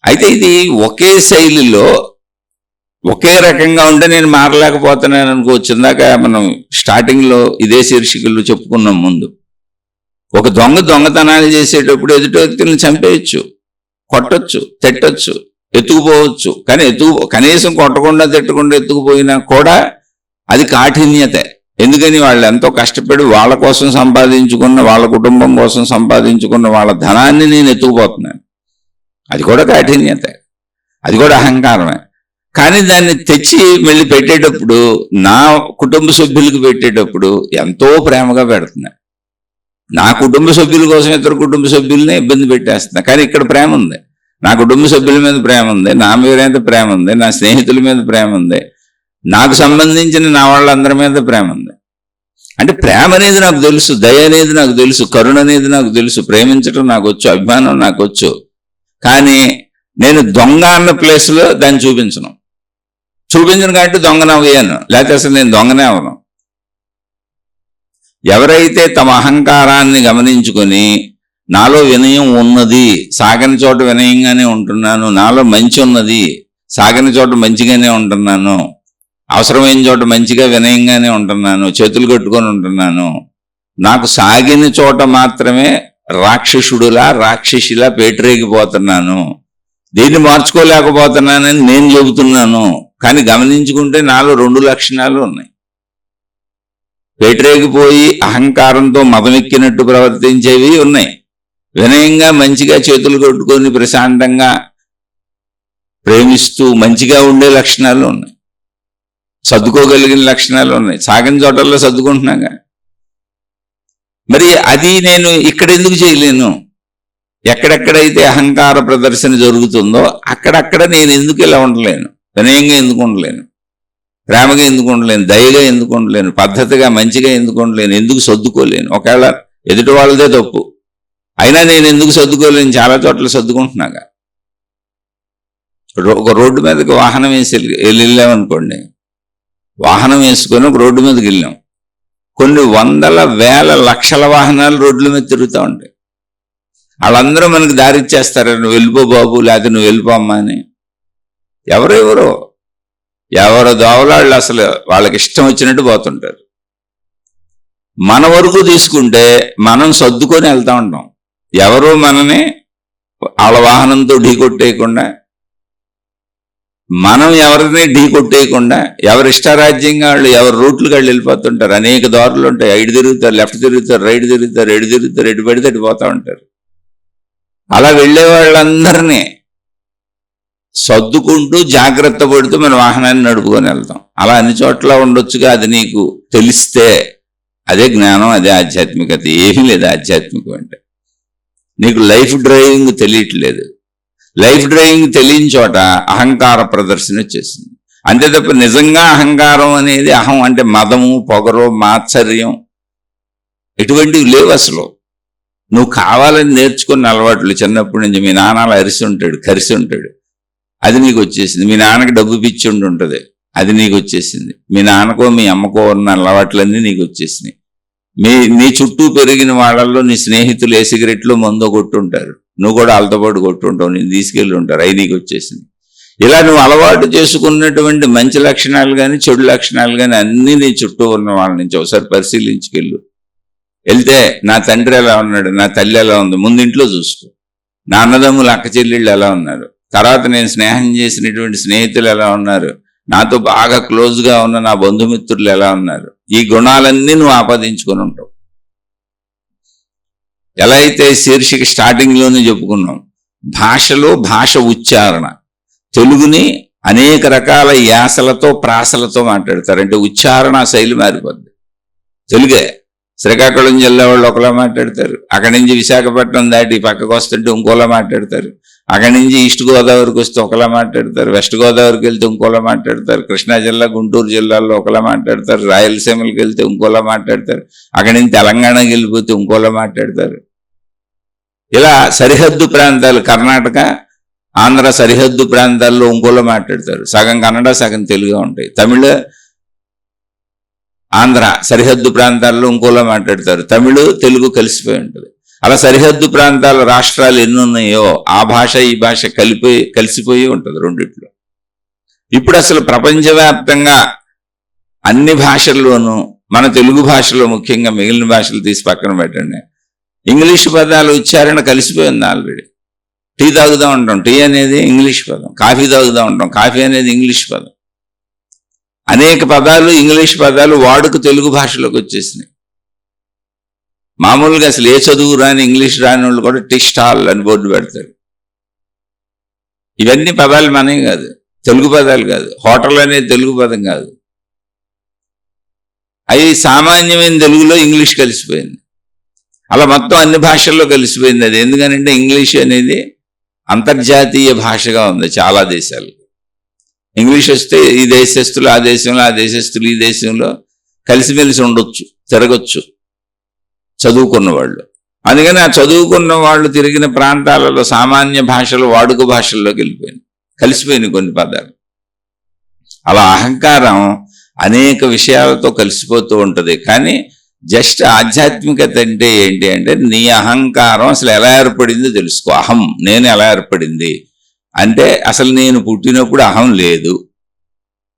అయితే ఇది ఒకే శైలిలో ఒకే రకంగా ఉంటే నేను మారలేకపోతున్నాను అనుకోవచ్చు. ఇందాక మనం స్టార్టింగ్లో ఇదే శీర్షికలు చెప్పుకున్నాం. ముందు ఒక దొంగతనాలు చేసేటప్పుడు ఎదుటి వ్యక్తులను చంపేయచ్చు, కొట్టచ్చు, తిట్టచ్చు, ఎత్తుకుపోవచ్చు. కానీ కనీసం కొట్టకుండా తిట్టకుండా ఎత్తుకుపోయినా కూడా అది కాఠిన్యతే. ఎందుకని వాళ్ళు ఎంతో కష్టపడి వాళ్ళ కోసం సంపాదించుకున్న, వాళ్ళ కుటుంబం కోసం సంపాదించుకున్న వాళ్ళ ధనాన్ని నేను ఎత్తుకుపోతున్నాను. అది కూడా కాఠిన్యతే, అది కూడా అహంకారమే. కానీ దాన్ని తెచ్చి మళ్ళీ పెట్టేటప్పుడు, నా కుటుంబ సభ్యులకు పెట్టేటప్పుడు ఎంతో ప్రేమగా పెడుతున్నా. నా కుటుంబ సభ్యుల కోసం ఇతర కుటుంబ సభ్యులనే ఇబ్బంది పెట్టేస్తున్నా. కానీ ఇక్కడ ప్రేమ ఉంది, నా కుటుంబ సభ్యుల మీద ప్రేమ ఉంది, నా మీద ప్రేమ ఉంది, నా స్నేహితుల మీద ప్రేమ ఉంది, నాకు సంబంధించిన నా వాళ్ళందరి మీద ప్రేమ ఉంది. అంటే ప్రేమ అనేది నాకు తెలుసు, దయ అనేది నాకు తెలుసు, కరుణ అనేది నాకు తెలుసు, ప్రేమించడం నాకు వచ్చు, అభిమానం నాకు వచ్చు. కానీ నేను దొంగ అన్న ప్లేస్లో దాన్ని చూపించను కాబట్టి దొంగనవ్వయ్యాను, లేకపోతే అసలు నేను దొంగనే అవను. ఎవరైతే తమ అహంకారాన్ని గమనించుకొని నాలో వినయం ఉన్నది, సాగని చోట వినయంగానే ఉంటున్నాను, నాలో మంచి ఉన్నది, సాగని చోట మంచిగానే ఉంటున్నాను, అవసరమైన చోట మంచిగా వినయంగానే ఉంటున్నాను, చేతులు కట్టుకొని ఉంటున్నాను, నాకు సాగిన చోట మాత్రమే రాక్షసుడులా రాక్షసిలా పేటరేగిపోతున్నాను, దీన్ని మార్చుకోలేకపోతున్నానని నేను చెబుతున్నాను. కానీ గమనించుకుంటే నాలో 2 లక్షణాలు ఉన్నాయి. పేటరేగిపోయి అహంకారంతో మదమెక్కినట్టు ప్రవర్తించేవి ఉన్నాయి. వినయంగా మంచిగా చేతులు కొట్టుకొని ప్రశాంతంగా ప్రేమిస్తూ మంచిగా ఉండే లక్షణాలు ఉన్నాయి, సర్దుకోగలిగిన లక్షణాలు ఉన్నాయి. సాగిన చోటల్లో సర్దుకుంటున్నాగా. మరి అది నేను ఇక్కడ ఎందుకు చేయలేను? ఎక్కడెక్కడైతే అహంకార ప్రదర్శన జరుగుతుందో అక్కడక్కడ నేను ఎందుకు ఇలా ఉండలేను? వినయంగా ఎందుకు ఉండలేను? ప్రేమగా ఎందుకు ఉండలేను? దయగా ఎందుకు ఉండలేను? పద్ధతిగా మంచిగా ఎందుకు ఉండలేను? ఎందుకు సర్దుకోలేను? ఒకవేళ ఎదుటి వాళ్ళదే తప్పు అయినా నేను ఎందుకు సర్దుకోలేను? చాలా చోట్ల సర్దుకుంటున్నాగా. ఒక రోడ్డు మీదకి వాహనం వేసి వెళ్ళామనుకోండి, వాహనం వేసుకొని ఒక రోడ్డు మీదకి వెళ్ళాం, కొన్ని వందల వేల లక్షల వాహనాలు రోడ్ల మీద తిరుగుతూ ఉంటాయి. వాళ్ళందరూ మనకు దారి ఇచ్చేస్తారు, నువ్వు వెళ్ళిపో బాబు, లేకపోతే నువ్వు వెళ్ళిపో అమ్మా అని. ఎవరు దోవలాళ్ళు అసలు వాళ్ళకి ఇష్టం వచ్చినట్టు పోతుంటారు. మన వరకు తీసుకుంటే మనం సర్దుకొని వెళ్తూ ఉంటాం. ఎవరు మనని వాళ్ళ వాహనంతో ఢీ కొట్టేయకుండా, మనం ఎవరిని ఢీ కొట్టేయకుండా ఎవరి ఇష్టారాజ్యంగా వాళ్ళు ఎవరి రూట్లు వాళ్ళు వెళ్ళిపోతుంటారు. అనేక దారులు ఉంటాయి. ఐదు తిరుగుతారు, లెఫ్ట్ తిరుగుతారు, రైట్ తిరుగుతారు, ఎడు తిరుగుతారు, ఎటు పడితే అటు పోతూ ఉంటారు. అలా వెళ్ళే వాళ్ళందరినీ సర్దుకుంటూ జాగ్రత్త పడుతూ మన వాహనాన్ని నడుపుకొని వెళ్తాం. అలా అన్ని చోట్ల ఉండొచ్చుగా. అది నీకు తెలిస్తే అదే జ్ఞానం, అదే ఆధ్యాత్మికత. ఏమీ లేదు ఆధ్యాత్మికం అంటే. నీకు లైఫ్ డ్రైవింగ్ తెలియట్లేదు. లైఫ్ డ్రైవింగ్ తెలియని చోట అహంకార ప్రదర్శన వచ్చేసింది. అంతే తప్ప నిజంగా అహంకారం అనేది, అహం అంటే మదము, పొగరు, మాత్సర్యం ఇటువంటివి లేవు అసలు. నువ్వు కావాలని నేర్చుకున్న అలవాట్లు చిన్నప్పటి నుంచి. మీ నాన్నలు అరిసి ఉంటాడు, కరిసి ఉంటాడు, అది నీకు వచ్చేసింది. మీ నాన్నకి డబ్బు పిచ్చి ఉంటుంది, అది నీకు వచ్చేసింది. మీ నాన్నకో మీ అమ్మకో ఉన్న అలవాట్లన్నీ నీకు వచ్చేసినాయి. నీ చుట్టూ పెరిగిన వాళ్ళల్లో నీ స్నేహితులు ఏ సిగరెట్లు మందో కొట్టుంటారు, నువ్వు కూడా వాళ్ళతో పాటు కొట్టుంటావు, నేను తీసుకెళ్ళి ఉంటారు, అవి నీకు వచ్చేసింది. ఇలా నువ్వు అలవాటు చేసుకున్నటువంటి మంచి లక్షణాలు కానీ చెడు లక్షణాలు కానీ అన్నీ నీ చుట్టూ ఉన్న వాళ్ళ నుంచి ఒకసారి పరిశీలించుకెళ్ళు. వెళ్తే నా తండ్రి ఎలా ఉన్నాడు, నా తల్లి ఎలా ఉంది, ముందు ఇంట్లో చూసుకో. నా అన్నదమ్ములు అక్క చెల్లెళ్ళు ఎలా ఉన్నారు, తర్వాత నేను స్నేహం చేసినటువంటి స్నేహితులు ఎలా ఉన్నారు, నాతో బాగా క్లోజ్గా ఉన్న నా బంధుమిత్రులు ఎలా ఉన్నారు. ఈ గుణాలన్నీ నువ్వు ఆపాదించుకొని ఉంటావు. ఎలా అయితే శీర్షిక స్టార్టింగ్లోనే చెప్పుకున్నాం, భాషలో భాష ఉచ్చారణ. తెలుగుని అనేక రకాల యాసలతో ప్రాసలతో మాట్లాడతారు. అంటే ఉచ్చారణ శైలి మారిపోద్ది. తెలుగే శ్రీకాకుళం జిల్లా వాళ్ళు ఒకలా మాట్లాడతారు, అక్కడి నుంచి విశాఖపట్నం దాటి పక్కకు వస్తుంటే ఇంకోలా మాట్లాడతారు, అక్కడి నుంచి ఈస్ట్ గోదావరికి వస్తే ఒకలా మాట్లాడతారు, వెస్ట్ గోదావరికి వెళ్తే ఇంకోలా మాట్లాడతారు, కృష్ణా జిల్లా గుంటూరు జిల్లాల్లో ఒకలా మాట్లాడతారు, రాయలసీమకి వెళ్తే ఇంకోలా మాట్లాడతారు, అక్కడి నుంచి తెలంగాణకి వెళ్ళిపోతే ఇంకోలా మాట్లాడతారు. ఇలా సరిహద్దు ప్రాంతాలు, కర్ణాటక ఆంధ్ర సరిహద్దు ప్రాంతాల్లో ఇంకోలా మాట్లాడతారు. సగం కన్నడ సగం తెలుగు ఉంటాయి. తమిళ ఆంధ్ర సరిహద్దు ప్రాంతాల్లో ఇంకోలా మాట్లాడతారు. తమిళ తెలుగు కలిసిపోయి ఉంటుంది. అలా సరిహద్దు ప్రాంతాల రాష్ట్రాలు ఎన్ని ఉన్నాయో ఆ భాష ఈ భాష కలిసిపోయి ఉంటుంది రెండిట్లో. ఇప్పుడు అసలు ప్రపంచవ్యాప్తంగా అన్ని భాషల్లోనూ మన తెలుగు భాషలో ముఖ్యంగా, మిగిలిన భాషలు తీసి పక్కన పెట్టండి, ఇంగ్లీష్ పదాలు ఉచ్చారణ కలిసిపోయింది ఆల్రెడీ. టీ తాగుతూ ఉంటాం, టీ అనేది ఇంగ్లీష్ పదం. కాఫీ తాగుతూ ఉంటాం, కాఫీ అనేది ఇంగ్లీష్ పదం. అనేక పదాలు ఇంగ్లీష్ పదాలు వాడుక తెలుగు భాషలోకి వచ్చేసినాయి. మామూలుగా అసలు ఏ చదువు రాని ఇంగ్లీష్ రాని వాళ్ళు కూడా టీ స్టాల్ అని బోర్డు పెడతారు. ఇవన్నీ పదాలు మనమే కాదు, తెలుగు పదాలు కాదు. హోటల్ అనేది తెలుగు పదం కాదు, అవి సామాన్యమైన తెలుగులో ఇంగ్లీష్ కలిసిపోయింది. అలా మొత్తం అన్ని భాషల్లో కలిసిపోయింది అది. ఎందుకనంటే ఇంగ్లీష్ అనేది అంతర్జాతీయ భాషగా ఉంది చాలా దేశాలు. ఇంగ్లీష్ వస్తే ఈ దేశస్తులు ఆ దేశంలో, ఆ దేశస్తులు ఈ దేశంలో కలిసిమెలిసి ఉండొచ్చు, తిరగచ్చు చదువుకున్న వాళ్ళు. అందుకని ఆ చదువుకున్న వాళ్ళు తిరిగిన ప్రాంతాలలో సామాన్య భాషలు వాడుక భాషల్లోకి వెళ్ళిపోయింది, కలిసిపోయినాయి కొన్ని పదాలు. అలా అహంకారం అనేక విషయాలతో కలిసిపోతూ ఉంటుంది. కానీ జస్ట్ ఆధ్యాత్మికత అంటే ఏంటి అంటే, నీ అహంకారం అసలు ఎలా ఏర్పడిందో తెలుసుకో. అహం నేను ఎలా ఏర్పడింది అంటే, అసలు నేను పుట్టినప్పుడు అహం లేదు,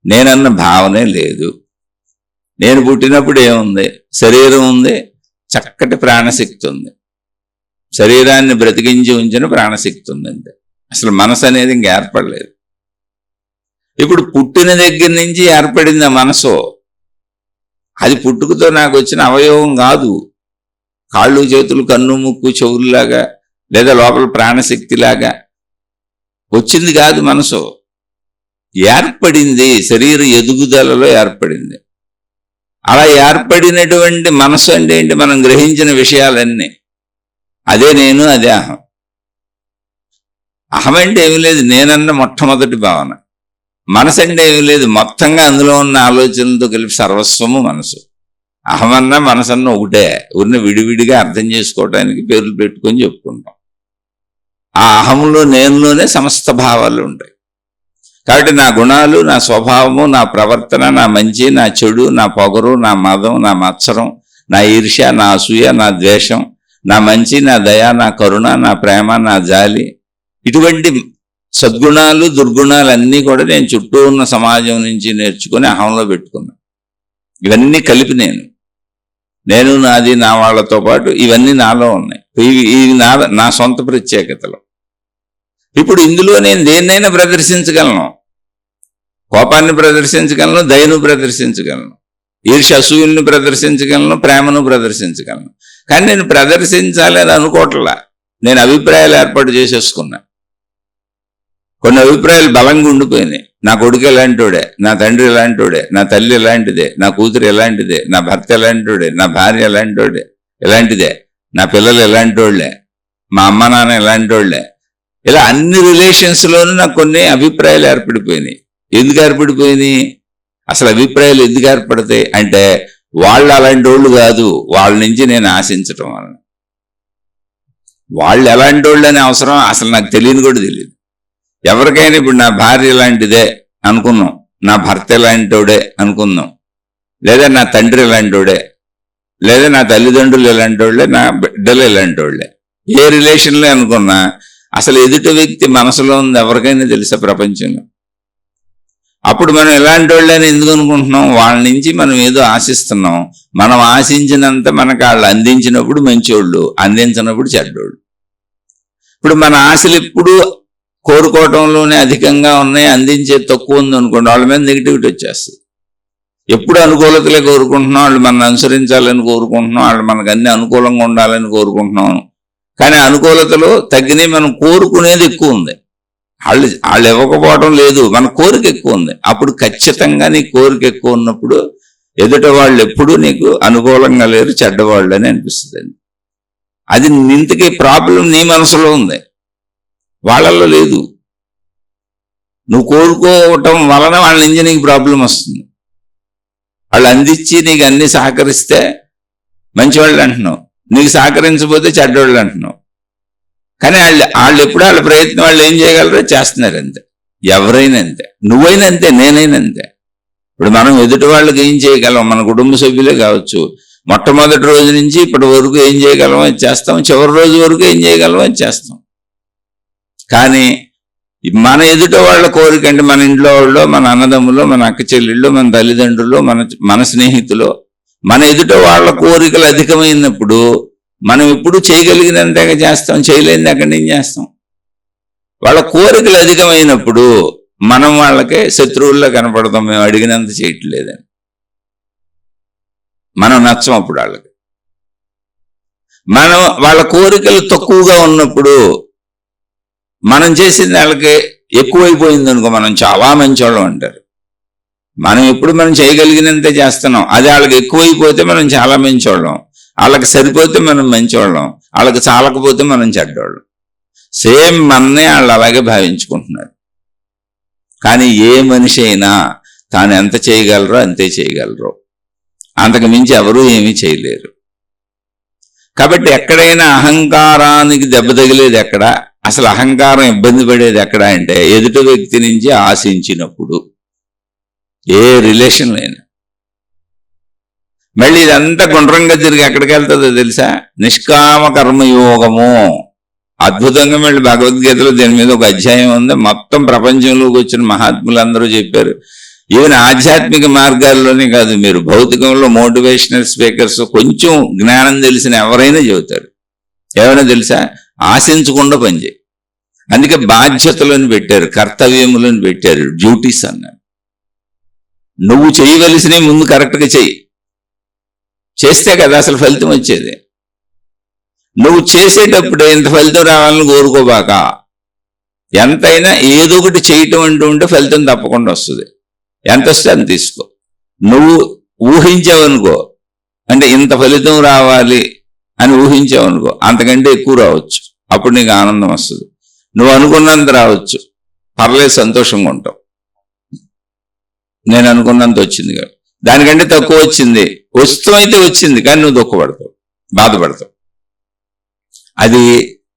నేనన్న భావనే లేదు. నేను పుట్టినప్పుడు ఏముంది? శరీరం ఉంది, చక్కటి ప్రాణశక్తి ఉంది, శరీరాన్ని బ్రతికించి ఉంచిన ప్రాణశక్తి ఉంది అంతే. అసలు మనసు అనేది ఇంక ఏర్పడలేదు. ఇప్పుడు పుట్టిన దగ్గర నుంచి ఏర్పడింది ఆ మనసు. అది పుట్టుకతో నాకు వచ్చిన అవయవం కాదు. కాళ్ళు చేతులు కన్ను ముక్కు చెవుల్లాగా లేదా లోపల ప్రాణశక్తిలాగా వచ్చింది కాదు. మనసు ఏర్పడింది, శరీర ఎదుగుదలలో ఏర్పడింది. అలా ఏర్పడినటువంటి మనసు అంటే ఏంటి? మనం గ్రహించిన విషయాలన్నీ. అదే నేను, అదే అహం. అహం అంటే ఏమీ లేదు, నేనన్న మొట్టమొదటి భావన. మనసు అంటే ఏమీ లేదు, మొత్తంగా అందులో ఉన్న ఆలోచనలతో కలిపి సర్వస్వము మనసు. అహమన్నా మనసన్న ఒకటే, ఉన్న విడివిడిగా అర్థం చేసుకోవటానికి పేర్లు పెట్టుకొని చెప్పుకుంటాం. ఆ అహంలో నేనులోనే సమస్త భావాలు ఉంటాయి. కాబట్టి నా గుణాలు, నా స్వభావము, నా ప్రవర్తన, నా మంచి, నా చెడు, నా పొగరు, నా మదం, నా మత్సరం, నా ఈర్ష్య, నా అసూయ, నా ద్వేషం, నా మంచి, నా దయ, నా కరుణ, నా ప్రేమ, నా జాలి, ఇటువంటి సద్గుణాలు దుర్గుణాలు అన్నీ కూడా నేను చుట్టూ ఉన్న సమాజం నుంచి నేర్చుకుని అహంలో పెట్టుకున్నా. ఇవన్నీ కలిపి నేను నాది, నా వాళ్ళతో పాటు ఇవన్నీ నాలో ఉన్నాయి. ఇవి నా సొంత ప్రత్యేకతలు. ఇప్పుడు ఇందులో నేను దేన్నైనా ప్రదర్శించగలను. కోపాన్ని ప్రదర్శించగలను, దయను ప్రదర్శించగలను, ఈర్ష్య అసూయల్ని ప్రదర్శించగలను, ప్రేమను ప్రదర్శించగలను. కానీ నేను ప్రదర్శించాలి అని అనుకోవట్లా. నేను అభిప్రాయాలు ఏర్పాటు చేసేసుకున్నా. కొన్ని అభిప్రాయాలు బలంగా ఉండిపోయినాయి. నా కొడుకు ఎలాంటివాడే, నా తండ్రి ఎలాంటివాడే, నా తల్లి ఎలాంటిదే, నా కూతురు ఎలాంటిదే, నా భర్త ఎలాంటివాడే, నా భార్య ఎలాంటిదే, నా పిల్లలు ఎలాంటి వాళ్ళే, మా అమ్మ నాన్న ఎలాంటి వాళ్ళే. ఇలా అన్ని రిలేషన్స్లోనూ నాకు కొన్ని అభిప్రాయాలు ఏర్పడిపోయినాయి. ఎందుకు ఏర్పడిపోయినాయి? అసలు అభిప్రాయాలు ఎందుకు ఏర్పడతాయి అంటే, వాళ్ళు అలాంటి వాళ్ళు కాదు, వాళ్ళ నుంచి నేను ఆశించటం వలన. వాళ్ళు ఎలాంటి వాళ్ళు అనే అవసరం అసలు నాకు తెలియని కూడా తెలియదు. ఎవరికైనా ఇప్పుడు నా భార్య ఎలాంటిదే అనుకున్నాం, నా భర్త ఎలాంటివాడే అనుకుందాం, లేదా నా తండ్రి ఎలాంటివాడే, లేదా నా తల్లిదండ్రులు ఎలాంటి వాళ్ళే, నా బిడ్డలు ఎలాంటి వాళ్ళే, ఏ రిలేషన్లో అనుకున్నా అసలు ఎదుటి వ్యక్తి మనసులో ఉంది ఎవరికైనా తెలుసా ప్రపంచంలో? అప్పుడు మనం ఎలాంటి వాళ్ళని ఎందుకు అనుకుంటున్నాం? వాళ్ళ నుంచి మనం ఏదో ఆశిస్తున్నాం. మనం ఆశించినంత మనకు వాళ్ళు అందించినప్పుడు మంచోళ్ళు, అందించినప్పుడు చెడ్డోళ్ళు. ఇప్పుడు మన ఆశలు ఎప్పుడు కోరుకోవటంలోనే అధికంగా ఉన్నాయి, అందించే తక్కువ ఉంది అనుకోండి, వాళ్ళ మీద నెగిటివిటీ వచ్చేస్తుంది. ఎప్పుడు అనుకూలతలే కోరుకుంటున్నాం, వాళ్ళు మనం అనుసరించాలని కోరుకుంటున్నాం, వాళ్ళు మనకు అన్ని అనుకూలంగా ఉండాలని కోరుకుంటున్నాం. కానీ అనుకూలతలు తగ్గినాయి, మనం కోరుకునేది ఎక్కువ ఉంది. వాళ్ళు ఇవ్వకపోవడం లేదు, మన కోరిక ఎక్కువ ఉంది. అప్పుడు ఖచ్చితంగా నీ కోరిక ఎక్కువ ఉన్నప్పుడు ఎదుట వాళ్ళు ఎప్పుడూ నీకు అనుకూలంగా లేరు, చెడ్డవాళ్ళు అని అనిపిస్తుంది. అది ఇంతకీ ప్రాబ్లం నీ మనసులో ఉంది, వాళ్ళల్లో లేదు. నువ్వు కోరుకోవటం వలన వాళ్ళ నుంచి నీకు ప్రాబ్లం వస్తుంది. వాళ్ళు అందించి నీకు అన్ని సహకరిస్తే మంచివాళ్ళు అంటున్నావు, నీకు సహకరించకపోతే చెడ్డవాళ్ళు అంటున్నావు. కానీ వాళ్ళు ఎప్పుడు వాళ్ళ ప్రయత్నం వాళ్ళు ఏం చేయగలరో చేస్తున్నారు అంతే. ఎవరైనా అంతే, నువ్వైనా అంతే, నేనైనా అంతే. ఇప్పుడు మనం ఎదుటి వాళ్ళకి ఏం చేయగలం? మన కుటుంబ సభ్యులే కావచ్చు, మొట్టమొదటి రోజు నుంచి ఇప్పటి వరకు ఏం చేయగలం అది చేస్తాం, చివరి రోజు వరకు ఏం చేయగలం అది చేస్తాం. కానీ మన ఎదుట వాళ్ళ కోరిక అంటే మన ఇంట్లో వాళ్ళు, మన అన్నదమ్ములు, మన అక్క చెల్లెళ్ళు, మన తల్లిదండ్రులు, మన స్నేహితులు, మన ఎదుట వాళ్ళ కోరికలు అధికమైనప్పుడు మనం ఎప్పుడు చేయగలిగినంతగా చేస్తాం, చేయలేనిది అక్కడి నుంచి చేస్తాం. వాళ్ళ కోరికలు అధికమైనప్పుడు మనం వాళ్ళకే శత్రువుల్లో కనపడతాం, మేము అడిగినంత చేయట్లేదని. మనం నచ్చం అప్పుడు వాళ్ళకి. మనం వాళ్ళ కోరికలు తక్కువగా ఉన్నప్పుడు మనం చేసింది వాళ్ళకి ఎక్కువైపోయింది అనుకో, మనం చాలా మంచోళ్ళం అంటారు. మనం ఎప్పుడు మనం చేయగలిగినంతే చేస్తున్నాం, అది వాళ్ళకి ఎక్కువైపోతే మనం చాలా మంచోళ్ళం, వాళ్ళకి సరిపోతే మనం మంచివాళ్ళం, వాళ్ళకి చాలకపోతే మనం చెడ్డవాళ్ళం. సేమ్ మన్నే వాళ్ళు అలాగే భావించుకుంటున్నారు. కానీ ఏ మనిషి అయినా తాను ఎంత చేయగలరో అంతే చేయగలరు, అంతకు మించి ఎవరూ ఏమీ చేయలేరు. కాబట్టి ఎక్కడైనా అహంకారానికి దెబ్బ తగిలేది ఎక్కడ, అసలు అహంకారం ఇబ్బంది పడేది ఎక్కడ అంటే ఎదుటి వ్యక్తి నుంచి ఆశించినప్పుడు, ఏ రిలేషన్లో అయినా. మళ్ళీ ఇదంతా గుండ్రంగా తిరిగి ఎక్కడికి వెళ్తుందో తెలుసా? నిష్కామ కర్మయోగము. అద్భుతంగా మళ్ళీ భగవద్గీతలో దీని మీద ఒక అధ్యాయం ఉంది. మొత్తం ప్రపంచంలోకి వచ్చిన మహాత్ములందరూ చెప్పారు. ఈవెన్ ఆధ్యాత్మిక మార్గాల్లోనే కాదు, మీరు భౌతికంలో మోటివేషనల్ స్పీకర్స్ కొంచెం జ్ఞానం తెలిసిన ఎవరైనా చెబుతారు. ఏమైనా తెలుసా? ఆశించకుండా పనిచేయి. అందుకే బాధ్యతలను పెట్టారు, కర్తవ్యములను పెట్టారు, డ్యూటీస్ అన్నారు. నువ్వు చేయవలసినవి ముందు కరెక్ట్గా చెయ్యి, చేస్తే కదా అసలు ఫలితం వచ్చేది. నువ్వు చేసేటప్పుడే ఇంత ఫలితం రావాలని కోరుకోబాక. ఎంతైనా ఏదో ఒకటి చేయటం అంటూ ఉంటే ఫలితం తప్పకుండా వస్తుంది. ఎంత వస్తే అంత తీసుకో. నువ్వు ఊహించావనుకో, అంటే ఇంత ఫలితం రావాలి అని ఊహించావనుకో, అంతకంటే ఎక్కువ రావచ్చు. అప్పుడు నీకు ఆనందం వస్తుంది. నువ్వు అనుకున్నంత రావచ్చు, పర్లేదు, సంతోషంగా ఉంటావు. నేను అనుకున్నంత వచ్చింది కదా, దానికంటే తక్కువ వచ్చింది, వస్తువైతే వచ్చింది కానీ నువ్వు దుఃఖపడతావు, బాధపడతావు. అది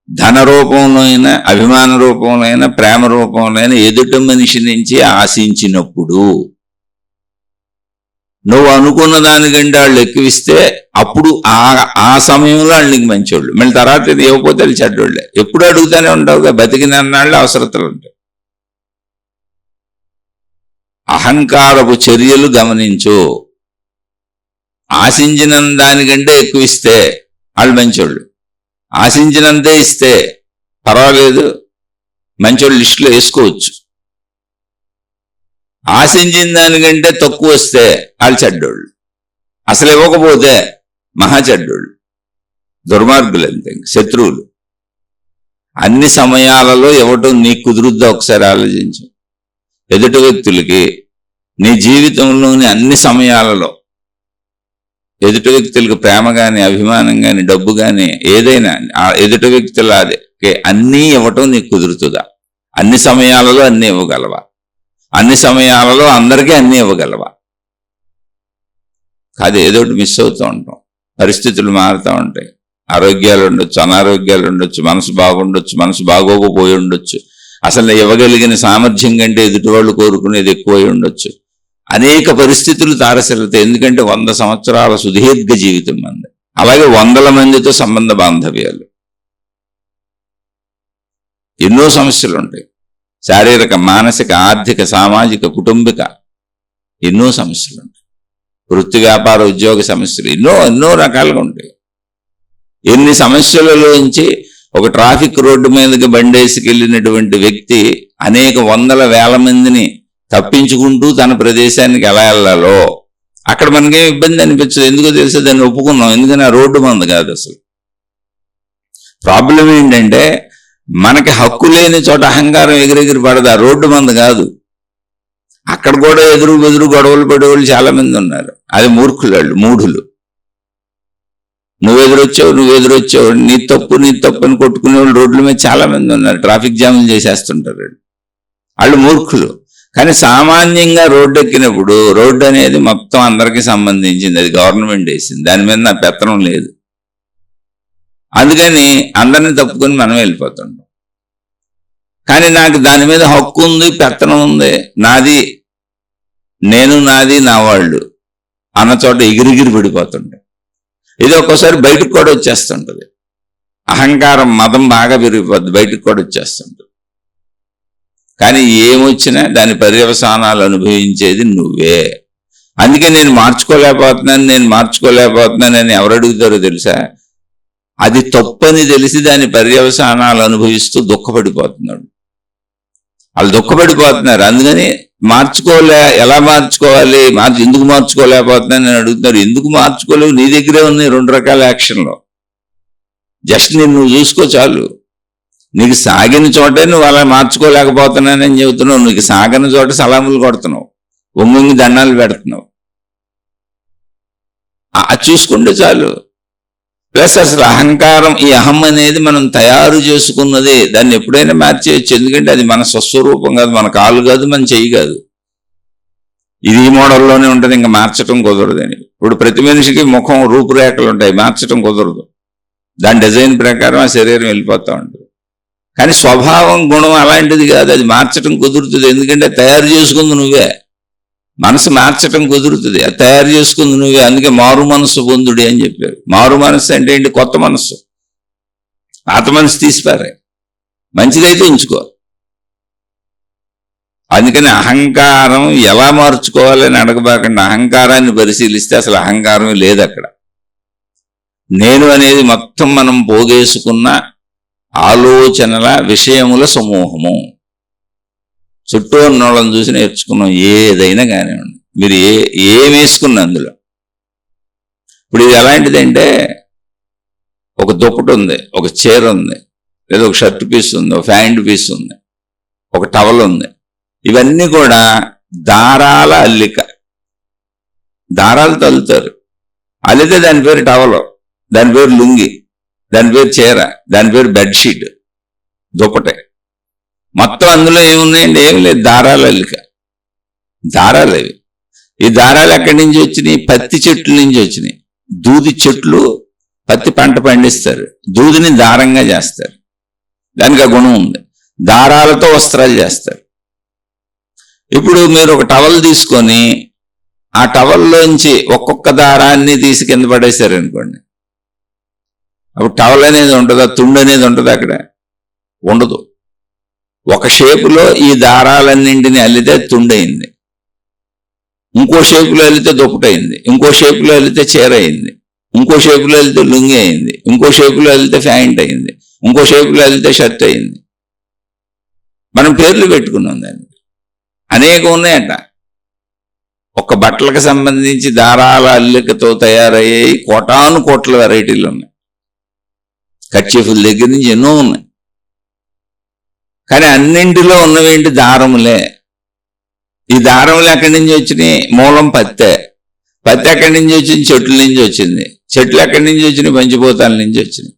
ధన రూపంలో అయినా, అభిమాన రూపంలో అయినా, ప్రేమ రూపంలో అయినా ఎదుటి మనిషి నుంచి ఆశించినప్పుడు నువ్వు అనుకున్న దానికంటే వాళ్ళు ఎక్కువిస్తే అప్పుడు ఆ సమయంలో వాళ్ళు నీకు మంచోళ్ళు. మళ్ళీ తర్వాత ఇది ఇవ్వకపోతే వాళ్ళు చెడ్డోళ్ళే. ఎప్పుడు అడుగుతానే ఉంటావుగా, బతికినన్నాళ్ళు అవసరతలు ఉంటాయి. అహంకారపు చర్యలు గమనించు. ఆశించిన దానికంటే ఎక్కువ ఇస్తే వాళ్ళు మంచోళ్ళు, ఆశించినంతే ఇస్తే పర్వాలేదు, మంచోళ్ళు లిస్టులో వేసుకోవచ్చు. ఆశించిన దానికంటే తక్కువ వస్తే వాళ్ళు చెడ్డోళ్ళు, అసలు ఇవ్వకపోతే మహా చెడ్డోళ్ళు, దుర్మార్గులు, అంతే, శత్రువులు. అన్ని సమయాలలో ఇవ్వటం నీకు కుదురుద్దా ఒకసారి ఆలోచించు. ఎదుటి వ్యక్తులకి నీ జీవితంలోని అన్ని సమయాలలో ఎదుటి వ్యక్తులకు ప్రేమ కానీ, అభిమానం కానీ, డబ్బు కానీ, ఏదైనా ఎదుటి వ్యక్తుల అన్నీ ఇవ్వటం నీకు కుదురుతుందా? అన్ని సమయాలలో అన్నీ ఇవ్వగలవా? అన్ని సమయాలలో అందరికీ అన్నీ ఇవ్వగలవా? కాదు, ఏదో ఒకటి మిస్ అవుతూ ఉంటాం. పరిస్థితులు మారుతూ ఉంటాయి. ఆరోగ్యాలు ఉండొచ్చు, అనారోగ్యాలు ఉండొచ్చు, మనసు బాగుండొచ్చు, మనసు బాగోకపోయి ఉండొచ్చు, అసలు ఇవ్వగలిగిన సామర్థ్యం కంటే ఎదుటి వాళ్ళు కోరుకునేది ఎక్కువై ఉండొచ్చు. అనేక పరిస్థితులు తారసలుతాయి. ఎందుకంటే 100 సంవత్సరాల సుదీర్ఘ జీవితం మంది. అలాగే వందల మందితో సంబంధ బాంధవ్యాలు, ఎన్నో సమస్యలు ఉంటాయి. శారీరక, మానసిక, ఆర్థిక, సామాజిక, కుటుంబిక ఎన్నో సమస్యలు ఉంటాయి. వృత్తి, వ్యాపార, ఉద్యోగ సమస్యలు ఎన్నో రకాలుగా ఉంటాయి. ఎన్ని సమస్యలలోంచి ఒక ట్రాఫిక్ రోడ్డు మీదకి బండేసుకెళ్ళినటువంటి వ్యక్తి అనేక వందల వేల మందిని తప్పించుకుంటూ తన ప్రదేశానికి ఎలా వెళ్ళాలో అక్కడ మనకేం ఇబ్బంది అనిపించదు. ఎందుకో తెలిసి దాన్ని ఒప్పుకున్నాం, ఎందుకని ఆ రోడ్డు మంది కాదు. అసలు ప్రాబ్లం ఏంటంటే మనకి హక్కు లేని చోట అహంకారం ఎగిరెగిరి పడదు, ఆ రోడ్డు మంది కాదు. అక్కడ కూడా ఎదురు బెదురు గొడవలు పడేవాళ్ళు చాలా మంది ఉన్నారు. అది మూర్ఖులు, వాళ్ళు మూఢులు. నువ్వెదురొచ్చావు, నీ తప్పు అని కొట్టుకునే వాళ్ళు రోడ్ల మీద చాలా మంది ఉన్నారు. ట్రాఫిక్ జాములు చేసేస్తుంటారు. వాళ్ళు మూర్ఖులు. కానీ సామాన్యంగా రోడ్డు ఎక్కినప్పుడు రోడ్డు అనేది మొత్తం అందరికీ సంబంధించింది, అది గవర్నమెంట్ వేసింది, దాని మీద నా పెత్తనం లేదు. అందుకని అందరినీ తప్పుకొని మనం వెళ్ళిపోతుంటాం. కానీ నాకు దాని మీద హక్కు ఉంది, పెత్తనం ఉంది, నాది, నాది, నా వాళ్ళు అన్న చోట ఎగిరిగిరి పడిపోతుంటాం. ఇది ఒక్కోసారి బయటకు కూడా వచ్చేస్తుంటది. అహంకారం, మదం బాగా పెరిగిపోద్ది, బయటకు కూడా వచ్చేస్తుంటది. కానీ ఏమొచ్చినా దాని పర్యవసానాలు అనుభవించేది నువ్వే. అందుకే నేను మార్చుకోలేకపోతున్నానని ఎవరు అడుగుతారో తెలుసా? అది తప్పని తెలిసి దాని పర్యవసానాలు అనుభవిస్తూ దుఃఖపడిపోతున్నాడు. వాళ్ళు దుఃఖపడిపోతున్నారు. అందుకని ఎలా మార్చుకోవాలి, ఎందుకు మార్చుకోలేకపోతున్నానని అడుగుతున్నారు. ఎందుకు మార్చుకోలేవు? నీ దగ్గరే ఉన్నాయి 2 రకాల యాక్షన్లు. జస్ట్ నువ్వు చూసుకో చాలు. నీకు సాగిన చోటే నువ్వు అలా మార్చుకోలేకపోతున్నానని చెబుతున్నావు. నీకు సాగని చోట సలాములు కొడుతున్నావు, ఒంగి దండాలు పెడుతున్నావు. చూసుకుంటే చాలు. ప్లస్ అసలు అహంకారం, ఈ అహం అనేది మనం తయారు చేసుకున్నది. దాన్ని ఎప్పుడైనా మార్చేయచ్చు. ఎందుకంటే అది మన స్వస్వరూపం కాదు, మన కాలు కాదు, మన చెయ్యి కాదు. ఇది ఈ మోడల్లోనే ఉంటుంది, ఇంకా మార్చడం కుదరదని. ఇప్పుడు ప్రతి మనిషికి ముఖం, రూపురేఖలు ఉంటాయి, మార్చడం కుదరదు. దాని డిజైన్ ప్రకారం ఆ శరీరం వెళ్ళిపోతూ ఉంటుంది. కానీ స్వభావం, గుణం అలాంటిది కాదు, అది మార్చడం కుదురుతుంది. ఎందుకంటే తయారు చేసుకుంది నువ్వే. మనసు మార్చటం కుదురుతుంది, అది తయారు చేసుకుంది నువ్వే. అందుకే మారు మనస్సు పొందుడి అని చెప్పారు. మారు మనస్సు అంటే ఏంటి? కొత్త మనస్సు. పాత మనసు తీసిపారే, మంచిదైతే ఉంచుకో. అందుకని అహంకారం ఎలా మార్చుకోవాలని అడగబాకండి. అహంకారాన్ని పరిశీలిస్తే అసలు అహంకారమే లేదు అక్కడ. నేను అనేది మొత్తం మనం పోగేసుకున్న ఆలోచనల, విషయముల సమూహము. చుట్టూ ఉన్న వాళ్ళని చూసి నేర్చుకున్నాం. ఏదైనా కానివ్వండి, మీరు ఏం వేసుకున్న అందులో ఇప్పుడు ఇది ఎలాంటిదంటే ఒక దుప్పటి ఉంది, ఒక చీర ఉంది, లేదా ఒక షర్ట్ పీస్ ఉంది, ఒక ప్యాంట్ పీస్ ఉంది, ఒక టవల్ ఉంది. ఇవన్నీ కూడా దారాల అల్లిక. దారాలతో అల్లుతారు. అల్లితే దాని పేరు టవలు, దాని పేరు లుంగి, దాని పేరు చీర, దాని పేరు బెడ్షీట్, దుప్పటే. మొత్తం అందులో ఏమున్నాయండి? ఏమి లేదు, దారాల అల్లిక. దారాలు అవి. ఈ దారాలు ఎక్కడి నుంచి వచ్చినాయి? పత్తి చెట్ల నుంచి వచ్చినాయి. దూది చెట్లు పత్తి పంట పండిస్తారు, దూదిని దారంగా చేస్తారు. దానికి ఆ గుణం ఉంది. దారాలతో వస్త్రాలు చేస్తారు. ఇప్పుడు మీరు ఒక టవల్ తీసుకొని ఆ టవల్లోంచి ఒక్కొక్క దారాన్ని తీసి కింద పడేశారు అనుకోండి, అప్పుడు టవల్ అనేది ఉంటుందా? తుండు అనేది ఉంటుందా? అక్కడ ఉండదు. ఒక షేపులో ఈ దారాలన్నింటినీ అల్లితే తుండయింది, ఇంకో షేపులో వెళితే దుప్పటయింది, ఇంకో షేపులో వెళితే చీర అయింది, ఇంకో షేపులో వెళితే లుంగి అయింది, ఇంకో షేపులో వెళితే ప్యాంట్ అయింది, ఇంకో షేపులో వెళితే షర్ట్ అయింది. మనం పేర్లు పెట్టుకున్నాం దానికి. అనేకం ఉన్నాయట. ఒక బట్టలకు సంబంధించి దారాల అల్లికతో తయారయ్యాయి కోటాను కోట్ల వెరైటీలు ఉన్నాయి. కర్చీఫుల దగ్గర నుంచి ఎన్నో ఉన్నాయి. కానీ అన్నింటిలో ఉన్నవేంటి? దారములే. ఈ దారములు ఎక్కడి నుంచి వచ్చినాయి? మూలం పత్తే. పత్తి ఎక్కడి నుంచి వచ్చింది? చెట్ల నుంచి వచ్చింది. చెట్లు ఎక్కడి నుంచి వచ్చినాయి? పంచిపోతాల నుంచి వచ్చినాయి.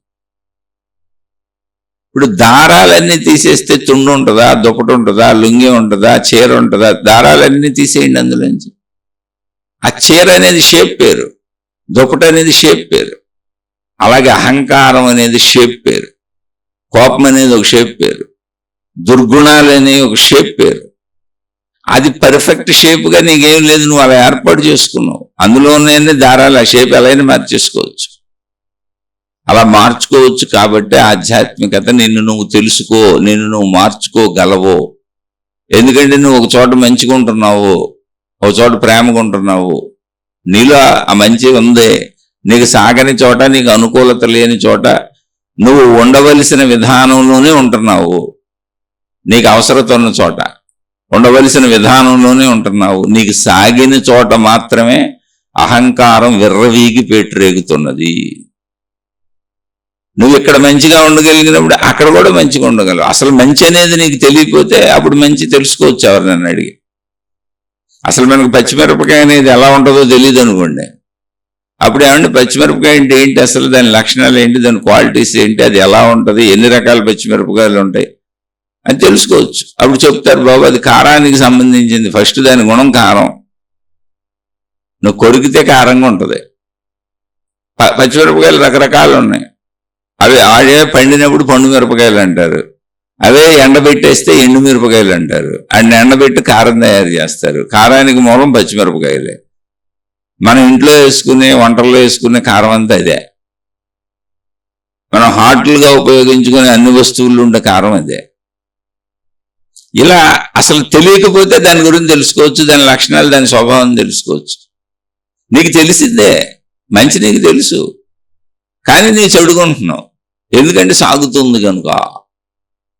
ఇప్పుడు దారాలన్నీ తీసేస్తే తుండు ఉంటుందా? దుప్పటి ఉంటుందా? లుంగి ఉంటుందా? చీర ఉంటుందా? దారాలన్నీ తీసేయండి అందులోంచి. ఆ చీర అనేది షేప్ పేరు, దుప్పటి అనేది షేప్ పేరు. అలాగే అహంకారం అనేది షేప్ పేరు, కోపం అనేది ఒక షేప్ పేరు, దుర్గుణాలు అనేవి ఒక షేప్ పేరు. అది పర్ఫెక్ట్ షేప్గా నీకేం లేదు, నువ్వు అలా ఏర్పాటు చేసుకున్నావు. అందులోనే దారాలు ఆ షేప్ ఎలా అయినా మార్చేసుకోవచ్చు. అలా మార్చుకోవచ్చు. కాబట్టి ఆధ్యాత్మికత నిన్ను నువ్వు తెలుసుకో, నిన్ను నువ్వు మార్చుకోగలవు. ఎందుకంటే నువ్వు ఒక చోట మంచిగా ఉంటున్నావు, ఒక చోట ప్రేమగా ఉంటున్నావు, నీలో ఆ మంచి ఉంది. నీకు సాగని చోట, నీకు అనుకూలత లేని చోట నువ్వు ఉండవలసిన విధానంలోనే ఉంటున్నావు. నీకు అవసరత ఉన్న చోట ఉండవలసిన విధానంలోనే ఉంటున్నావు. నీకు సాగిన చోట మాత్రమే అహంకారం విర్రవీగి పేటరేగుతున్నది. నువ్వు ఇక్కడ మంచిగా ఉండగలిగినప్పుడు అక్కడ కూడా మంచిగా ఉండగలవు. అసలు మంచి అనేది నీకు తెలియకపోతే అప్పుడు మంచి తెలుసుకోవచ్చు ఎవరినన్ను అడిగి. అసలు మనకు పచ్చిమిరపకాయ అనేది ఎలా ఉంటుందో తెలియదు అనుకోండి, అప్పుడు ఏమంటే పచ్చిమిరపకాయ అంటే ఏంటి, అసలు దాని లక్షణాలు ఏంటి, దాని క్వాలిటీస్ ఏంటి, అది ఎలా ఉంటుంది, ఎన్ని రకాల పచ్చిమిరపకాయలు ఉంటాయి అని తెలుసుకోవచ్చు. అప్పుడు చెప్తారు, బాబు అది కారానికి సంబంధించింది. ఫస్ట్ దాని గుణం కారం. నువ్వు కొరికితే కారంగా ఉంటుంది. పచ్చిమిరపకాయలు రకరకాలు ఉన్నాయి. అవి ఆడే పండినప్పుడు పండు మిరపకాయలు అంటారు, అవే ఎండబెట్టేస్తే ఎండు మిరపకాయలు అంటారు. అండ్ ఎండబెట్టి కారం తయారు చేస్తారు. కారానికి మూలం పచ్చిమిరపకాయలే. మనం ఇంట్లో వేసుకునే, వంటల్లో వేసుకునే కారం అంతా అదే. మనం హాట్లుగా ఉపయోగించుకునే అన్ని వస్తువులు ఉండే కారం అదే. ఇలా అసలు తెలియకపోతే దాని గురించి తెలుసుకోవచ్చు, దాని లక్షణాలు, దాని స్వభావం తెలుసుకోవచ్చు. నీకు తెలిసిందే మంచి, నీకు తెలుసు, కానీ నీ చెడుకుంటున్నావు. ఎందుకంటే సాగుతుంది కనుక.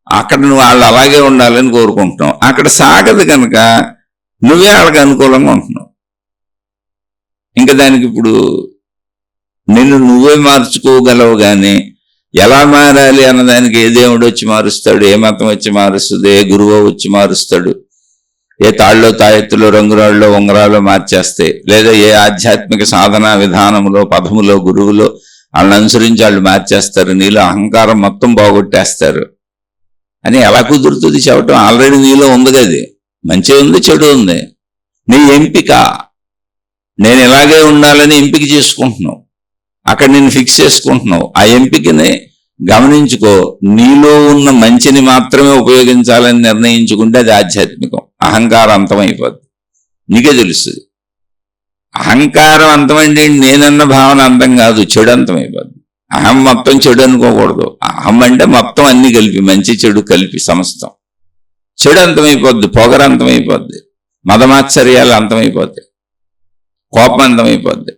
అక్కడ నువ్వు వాళ్ళు అలాగే ఉండాలని కోరుకుంటున్నావు. అక్కడ సాగదు కనుక నువ్వే వాళ్ళకి అనుకూలంగా ఉంటున్నావు. ఇంకా దానికి ఇప్పుడు నిన్ను నువ్వే మార్చుకోగలవు. కానీ ఎలా మారాలి అన్నదానికి ఏ దేవుడు వచ్చి మారుస్తాడు, ఏ మతం వచ్చి మారుస్తుంది, ఏ గురువు వచ్చి మారుస్తాడు, ఏ తాళ్ళలో తాయెత్తులో రంగురాళ్ళలో ఉంగరాల్లో మార్చేస్తాయి, లేదా ఏ ఆధ్యాత్మిక సాధన విధానంలో పదములో గురువులో వాళ్ళని అనుసరించి వాళ్ళు మార్చేస్తారు, నీలో అహంకారం మొత్తం బాగొట్టేస్తారు అని ఎలా కుదురుతుంది చెప్పటం? ఆల్రెడీ నీలో ఉంది కదా, మంచి ఉంది, చెడు ఉంది. నీ ఎంపిక. నేను ఇలాగే ఉండాలని ఎంపిక చేసుకుంటున్నావు, అక్కడ నేను ఫిక్స్ చేసుకుంటున్నావు. ఆ ఎంపికని గమనించుకో. నీలో ఉన్న మంచిని మాత్రమే ఉపయోగించాలని నిర్ణయించుకుంటే అది ఆధ్యాత్మికం. అహంకారం అంతమైపోద్ది, నీకే తెలుస్తుంది. అహంకారం అంతమంటే నేనన్న భావన అంతం కాదు, చెడు అంతమైపోద్ది. అహం మొత్తం చెడు అనుకోకూడదు. అహం అంటే మొత్తం అన్ని కలిపి, మంచి చెడు కలిపి సమస్తం. చెడు అంతమైపోద్ది, పొగరు అంతమైపోద్ది, మదమాత్సర్యాలు అంతమైపోద్ది, కోపం అంతమైపోద్ది.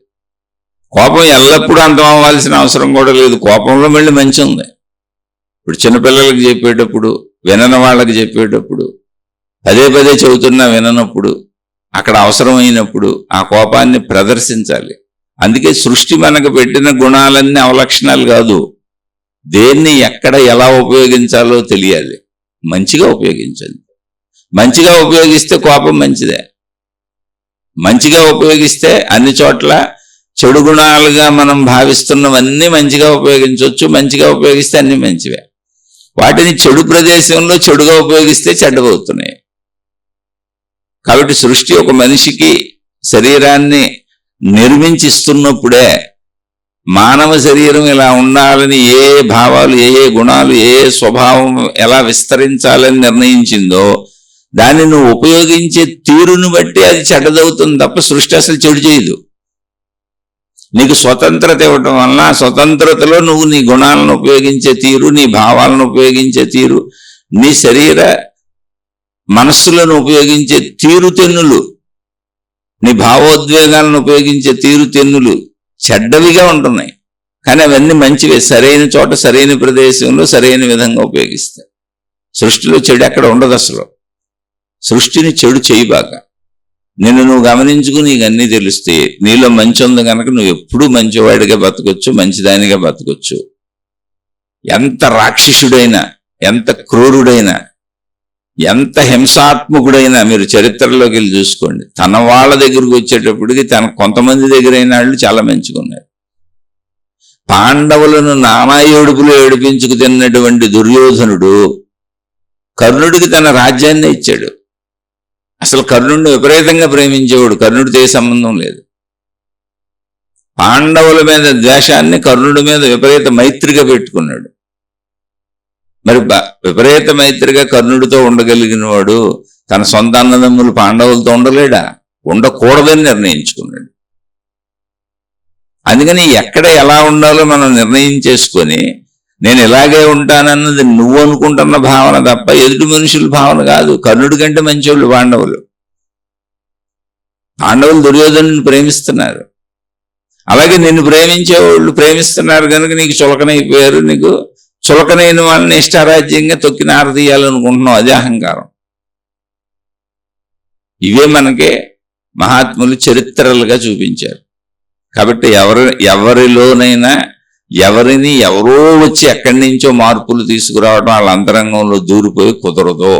కోపం ఎల్లప్పుడూ అంతం అవ్వాల్సిన అవసరం కూడా లేదు. కోపంలో మళ్ళీ మంచి ఉంది. ఇప్పుడు చిన్నపిల్లలకి చెప్పేటప్పుడు, వినని వాళ్ళకి చెప్పేటప్పుడు, పదే పదే చెబుతున్నా విననప్పుడు, అక్కడ అవసరమైనప్పుడు ఆ కోపాన్ని ప్రదర్శించాలి. అందుకే సృష్టి మనకు పెట్టిన గుణాలన్నీ అవలక్షణాలు కాదు. దేన్ని ఎక్కడ ఎలా ఉపయోగించాలో తెలియాలి. మంచిగా ఉపయోగించాలి. మంచిగా ఉపయోగిస్తే కోపం మంచిదే. మంచిగా ఉపయోగిస్తే అన్ని చోట్ల చెడు గుణాలుగా మనం భావిస్తున్నవన్నీ మంచిగా ఉపయోగించవచ్చు. మంచిగా ఉపయోగిస్తే అన్ని మంచివే. వాటిని చెడు ప్రదేశంలో చెడుగా ఉపయోగిస్తే చెడ్డవవుతున్నాయి. కాబట్టి సృష్టి ఒక మనిషికి శరీరాన్ని నిర్మించిస్తున్నప్పుడే మానవ శరీరం ఇలా ఉండాలని ఏ భావాలు, ఏ గుణాలు, ఏ స్వభావం ఎలా విస్తరించాలని నిర్ణయించిందో దాన్ని నువ్వు ఉపయోగించే తీరును బట్టి అది చెడ్డదవుతుంది తప్ప సృష్టి అసలు చెడు చేయదు. నీకు స్వతంత్రత ఇవ్వటం వల్ల ఆ స్వతంత్రతలో నువ్వు నీ గుణాలను ఉపయోగించే తీరు, నీ భావాలను ఉపయోగించే తీరు, నీ శరీర మనస్సులను ఉపయోగించే తీరుతెన్నులు, నీ భావోద్వేగాలను ఉపయోగించే తీరుతెన్నులు చెడ్డవిగా ఉంటున్నాయి. కానీ అవన్నీ మంచివే. సరైన చోట, సరైన ప్రదేశంలో, సరైన విధంగా ఉపయోగిస్తాయి. సృష్టిలో చెడు ఎక్కడ ఉండదు అసలు. సృష్టిని చెడు చేయబాక. నిన్ను నువ్వు గమనించుకుని నీకు అన్నీ తెలుస్తే నీలో మంచి ఉంది కనుక నువ్వు ఎప్పుడూ మంచివాడిగా బతకొచ్చు, మంచిదానిగా బతకొచ్చు. ఎంత రాక్షసుడైనా, ఎంత క్రూరుడైనా, ఎంత హింసాత్మకుడైనా మీరు చరిత్రలోకి వెళ్ళి చూసుకోండి. తన వాళ్ళ దగ్గరకు వచ్చేటప్పటికి తన కొంతమంది దగ్గర అయిన వాళ్ళు చాలా మంచిగా ఉన్నారు. పాండవులను నానా ఏడుపులు ఏడిపించుకు తిన్నటువంటి దుర్యోధనుడు కర్ణుడికి తన రాజ్యాన్ని ఇచ్చాడు. అసలు కర్ణుడిని విపరీతంగా ప్రేమించేవాడు. కర్ణుడితో ఏ సంబంధం లేదు. పాండవుల మీద ద్వేషాన్ని కర్ణుడి మీద విపరీత మైత్రిగా పెట్టుకున్నాడు. మరి విపరీత మైత్రిగా కర్ణుడితో ఉండగలిగిన వాడు తన సొంత అన్నదమ్ములు పాండవులతో ఉండలేడా? ఉండకూడదని నిర్ణయించుకున్నాడు. అందుకని ఎక్కడ ఎలా ఉండాలో మనం నిర్ణయం చేసుకొని నేను ఇలాగే ఉంటానన్నది నువ్వు అనుకుంటున్న భావన తప్ప ఎదుటి మనుషుల భావన కాదు. కర్ణుడి కంటే మంచివాళ్ళు పాండవులు. పాండవులు దుర్యోధనుని ప్రేమిస్తున్నారు. అలాగే నిన్ను ప్రేమించేవాళ్ళు ప్రేమిస్తున్నారు కనుక నీకు చులకనైపోయారు. నీకు చులకనైన వాళ్ళని ఇష్టారాజ్యంగా తొక్కిన ఆరదీయాలనుకుంటున్నావు. అదే అహంకారం. ఇవే మనకి మహాత్ములు చరిత్రలుగా చూపించారు. కాబట్టి ఎవరిలోనైనా ఎవరిని ఎవరో వచ్చి ఎక్కడి నుంచో మార్పులు తీసుకురావడం, వాళ్ళ అంతరంగంలో దూరిపోయి కుదరదు.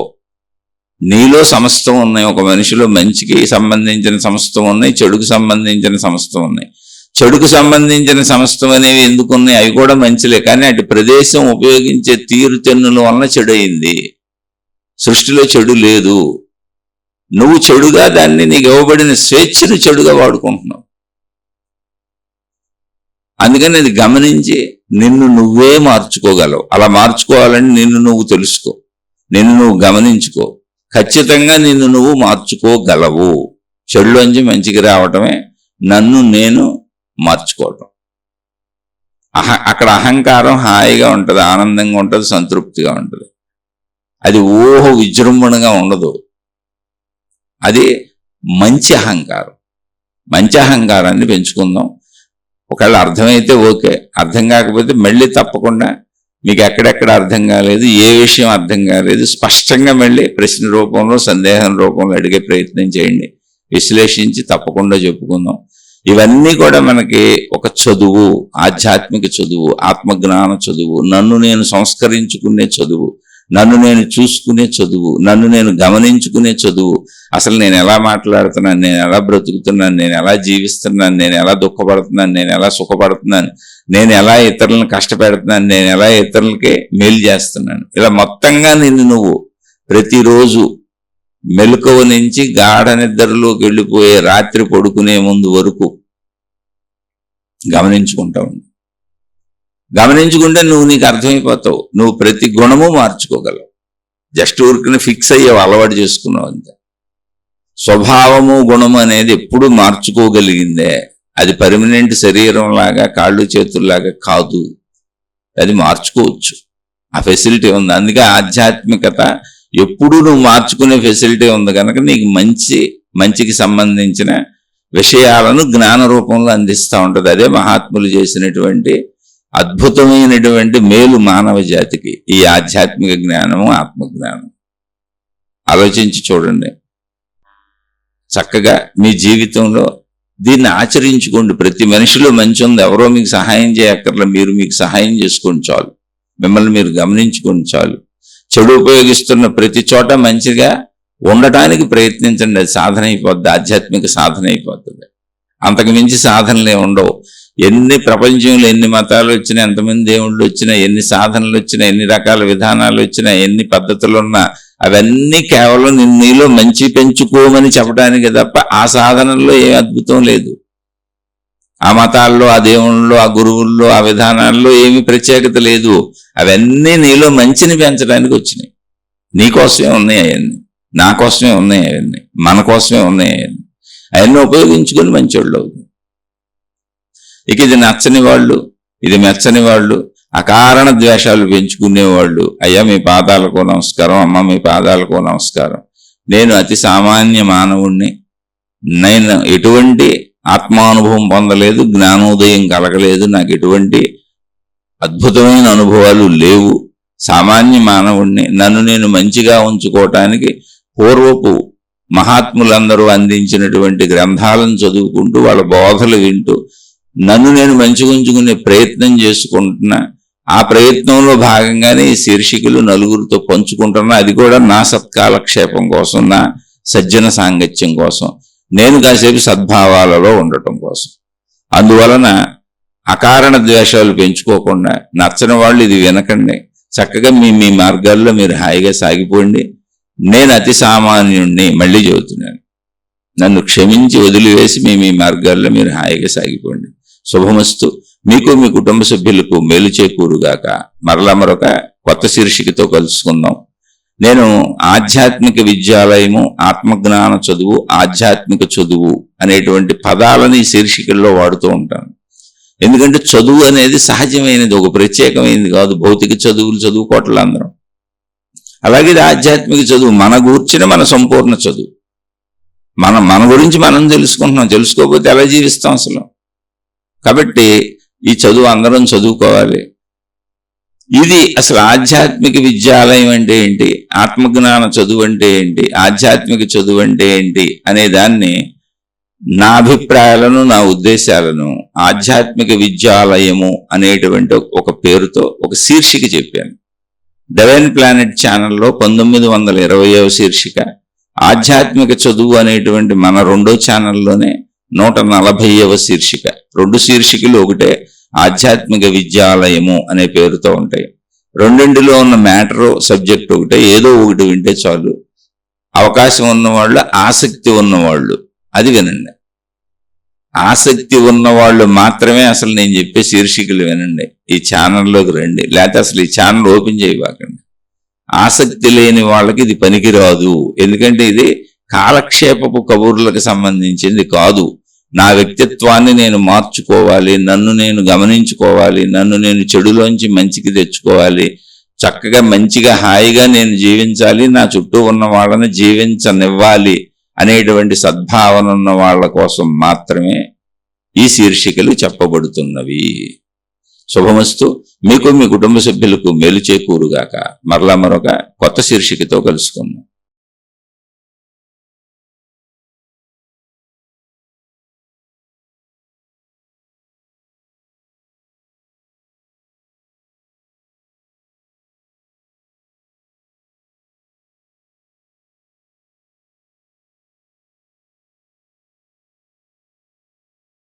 నీలో సమస్తం ఉన్నాయి. ఒక మనిషిలో మంచికి సంబంధించిన సమస్తం ఉన్నాయి, చెడుకు సంబంధించిన సమస్తం ఉన్నాయి. చెడుకు సంబంధించిన సమస్తం అనేవి ఎందుకున్నాయి? అవి కూడా మంచిలే. కానీ అటు ప్రదేశం ఉపయోగించే తీరుతెన్నుల వలన చెడు అయింది. సృష్టిలో చెడు లేదు. నువ్వు చెడుగా దాన్ని నీకు ఇవ్వబడిన స్వేచ్ఛను చెడుగా వాడుకుంటున్నావు. అందుకని అది గమనించి నిన్ను నువ్వే మార్చుకోగలవు. అలా మార్చుకోవాలని నిన్ను నువ్వు తెలుసుకో, నిన్ను నువ్వు గమనించుకో. ఖచ్చితంగా నిన్ను నువ్వు మార్చుకోగలవు. చెడులోంచి మంచికి రావటమే నన్ను నేను మార్చుకోవటం. అక్కడ అహంకారం హాయిగా ఉంటుంది, ఆనందంగా ఉంటుంది, సంతృప్తిగా ఉంటుంది. అది ఊహ విజృంభణగా ఉండదు. అది మంచి అహంకారం. మంచి అహంకారాన్ని పెంచుకుందాం. ఒకవేళ అర్థమైతే ఓకే, అర్థం కాకపోతే మళ్ళీ తప్పకుండా మీకు ఎక్కడెక్కడ అర్థం కాలేదు, ఏ విషయం అర్థం కాలేదు స్పష్టంగా మళ్ళీ ప్రశ్న రూపంలో, సందేహం రూపంలో అడిగే ప్రయత్నం చేయండి. విశ్లేషించి తప్పకుండా చెప్పుకుందాం. ఇవన్నీ కూడా మనకి ఒక చదువు, ఆధ్యాత్మిక చదువు, ఆత్మజ్ఞాన చదువు, నన్ను నేను సంస్కరించుకునే చదువు, నన్ను నేను చూసుకునే చదువు, నన్ను నేను గమనించుకునే చదువు. అసలు నేను ఎలా మాట్లాడుతున్నాను, నేను ఎలా బ్రతుకుతున్నాను, నేను ఎలా జీవిస్తున్నాను, నేను ఎలా దుఃఖపడుతున్నాను, నేను ఎలా సుఖపడుతున్నాను, నేను ఎలా ఇతరులను కష్టపెడుతున్నాను, నేను ఎలా ఇతరులకి మేలు చేస్తున్నాను. ఇలా మొత్తంగా నిన్ను నువ్వు ప్రతిరోజు మెలకువ నుంచి గాఢ నిద్రలోకి వెళ్ళిపోయే రాత్రి పడుకునే ముందు వరకు గమనించుకుంటావు. గమనించుకుంటే నువ్వు నీకు అర్థమైపోతావు. నువ్వు ప్రతి గుణము మార్చుకోగలవు. జస్ట్ ఊరికనే ఫిక్స్ అయ్యేవి, అలవాటు చేసుకున్నావు అంతే. స్వభావము గుణము అనేది ఎప్పుడు మార్చుకోగలిగిందే. అది పర్మనెంట్ శరీరం లాగా, కాళ్ళు చేతుల్లాగా కాదు. అది మార్చుకోవచ్చు. ఆ ఫెసిలిటీ ఉంది. అందుకే ఆధ్యాత్మికత ఎప్పుడు నువ్వు మార్చుకునే ఫెసిలిటీ ఉంది కనుక నీకు మంచికి సంబంధించిన విషయాలను జ్ఞాన రూపంలో అందిస్తూ ఉంటుంది. అదే మహాత్ములు చేసినటువంటి అద్భుతమైనటువంటి మేలు మానవ జాతికి, ఈ ఆధ్యాత్మిక జ్ఞానము, ఆత్మజ్ఞానం. ఆలోచించి చూడండి. చక్కగా మీ జీవితంలో దీన్ని ఆచరించుకోండి. ప్రతి మనిషిలో మంచి ఉంది. ఎవరో మీకు సహాయం చేయక్కర్లా, మీరు మీకు సహాయం చేసుకోండి చాలు. మిమ్మల్ని మీరు గమనించుకోండి చాలు. చెడు ఉపయోగిస్తున్న ప్రతి చోట మంచిగా ఉండటానికి ప్రయత్నించండి. అది సాధన అయిపోద్ది, ఆధ్యాత్మిక సాధన అయిపోతుంది. అంతకు మించి సాధనలే ఉండవు. ఎన్ని ప్రపంచంలో ఎన్ని మతాలు వచ్చినా, ఎంతమంది దేవుళ్ళు వచ్చినా, ఎన్ని సాధనలు వచ్చినా, ఎన్ని రకాల విధానాలు వచ్చినా, ఎన్ని పద్ధతులు ఉన్నా, అవన్నీ కేవలం నీలో మంచి పెంచుకోమని చెప్పడానికి తప్ప ఆ సాధనల్లో ఏ అద్భుతం లేదు. ఆ మతాల్లో, ఆ దేవుళ్ళలో, ఆ గురువుల్లో, ఆ విధానాల్లో ఏమి ప్రత్యేకత లేదు. అవన్నీ నీలో మంచిని పెంచడానికి వచ్చినాయి. నీకోసమే ఉన్నాయి అవన్నీ, నా కోసమే ఉన్నాయి అవన్నీ, మన కోసమే ఉన్నాయి అవన్నీ. అవన్నీ ఉపయోగించుకొని మంచోళ్ళు అవుతుంది. ఇక ఇది నచ్చని వాళ్ళు, ఇది మెచ్చని వాళ్ళు, అకారణ ద్వేషాలు పెంచుకునేవాళ్ళు, అయ్యా మీ పాదాలకు నమస్కారం, అమ్మ మీ పాదాలకు నమస్కారం, నేను అతి సామాన్య మానవుణ్ణి, నేను ఎటువంటి ఆత్మానుభవం పొందలేదు, జ్ఞానోదయం కలగలేదు, నాకు ఎటువంటి అద్భుతమైన అనుభవాలు లేవు, సామాన్య మానవుణ్ణి, నన్ను నేను మంచిగా ఉంచుకోవటానికి పూర్వపు మహాత్ములందరూ అందించినటువంటి గ్రంథాలను చదువుకుంటూ వాళ్ళ బోధలు వింటూ నన్ను నేను మంచిగా ఉంచుకునే ప్రయత్నం చేసుకుంటున్నా. ఆ ప్రయత్నంలో భాగంగానే ఈ శీర్షికలు నలుగురితో పంచుకుంటున్నా. అది కూడా నా సత్కాలక్షేపం కోసం, నా సజ్జన సాంగత్యం కోసం, నేను కాసేపు సద్భావాలలో ఉండటం కోసం. అందువలన అకారణ ద్వేషాలు పెంచుకోకుండా, నచ్చని వాళ్ళు ఇది వినకండి, చక్కగా మీ మార్గాల్లో మీరు హాయిగా సాగిపోండి. నేను అతి సామాన్యుణ్ణి, మళ్ళీ చెబుతున్నాను, నన్ను క్షమించి వదిలివేసి మీ మార్గాల్లో మీరు హాయిగా సాగిపోండి. శుభమస్తు. మీకు మీ కుటుంబ సభ్యులకు మేలు చేకూరుగాక. మరలా మరొక కొత్త శీర్షికతో కలుసుకుందాం. నేను ఆధ్యాత్మిక విద్యాలయము, ఆత్మజ్ఞాన చదువు, ఆధ్యాత్మిక చదువు అనేటువంటి పదాలని ఈ శీర్షికల్లో వాడుతూ ఉంటాను. ఎందుకంటే చదువు అనేది సహజమైనది, ఒక ప్రత్యేకమైనది కాదు. భౌతిక చదువులు చదువుకోవట్లే అందరం. అలాగే ఇది ఆధ్యాత్మిక చదువు, మన గూర్చిన మన సంపూర్ణ చదువు. మన గురించి మనం తెలుసుకుంటున్నాం, తెలుసుకోకపోతే ఎలా జీవిస్తాం అసలు? కాబట్టి ఈ చదువు అందరం చదువుకోవాలి. ఇది అసలు ఆధ్యాత్మిక విద్యాలయం అంటే ఏంటి, ఆత్మజ్ఞాన చదువు అంటే ఏంటి, ఆధ్యాత్మిక చదువు అంటే ఏంటి అనే దాన్ని, నా అభిప్రాయాలను, నా ఉద్దేశాలను ఆధ్యాత్మిక విద్యాలయము అనేటువంటి ఒక పేరుతో ఒక శీర్షిక చెప్పాను. డివైన్ ప్లానెట్ ఛానల్లో 1920వ శీర్షిక, ఆధ్యాత్మిక చదువు అనేటువంటి మన 2వ ఛానల్లోనే 140వ శీర్షిక. 2 శీర్షికలు ఒకటే, ఆధ్యాత్మిక విద్యాలయము అనే పేరుతో ఉంటాయి. రెండింటిలో ఉన్న మ్యాటరు, సబ్జెక్ట్ ఒకటే. ఏదో ఒకటి వింటే చాలు. అవకాశం ఉన్నవాళ్ళు, ఆసక్తి ఉన్నవాళ్ళు అది వినండి. ఆసక్తి ఉన్నవాళ్ళు మాత్రమే అసలు నేను చెప్పే శీర్షికలు వినండి. ఈ ఛానల్లోకి రండి, లేకపోతే అసలు ఈ ఛానల్ ఓపెన్ చేయబాకండి. ఆసక్తి లేని వాళ్ళకి ఇది పనికిరాదు. ఎందుకంటే ఇది కాలక్షేపపు కబుర్లకు సంబంధించింది కాదు. నా వ్యక్తిత్వాన్ని నేను మార్చుకోవాలి, నన్ను నేను గమనించుకోవాలి, నన్ను నేను చెడులోంచి మంచికి తెచ్చుకోవాలి, చక్కగా మంచిగా హాయిగా నేను జీవించాలి, నా చుట్టూ ఉన్న వాళ్ళని జీవించనివ్వాలి అనేటువంటి సద్భావన ఉన్న వాళ్ళ కోసం మాత్రమే ఈ శీర్షికలు చెప్పబడుతున్నవి. శుభమస్తు. మీకు మీ కుటుంబ సభ్యులకు మేలు చేకూరుగాక. మరలా మరొక కొత్త శీర్షికతో కలుసుకుందాం.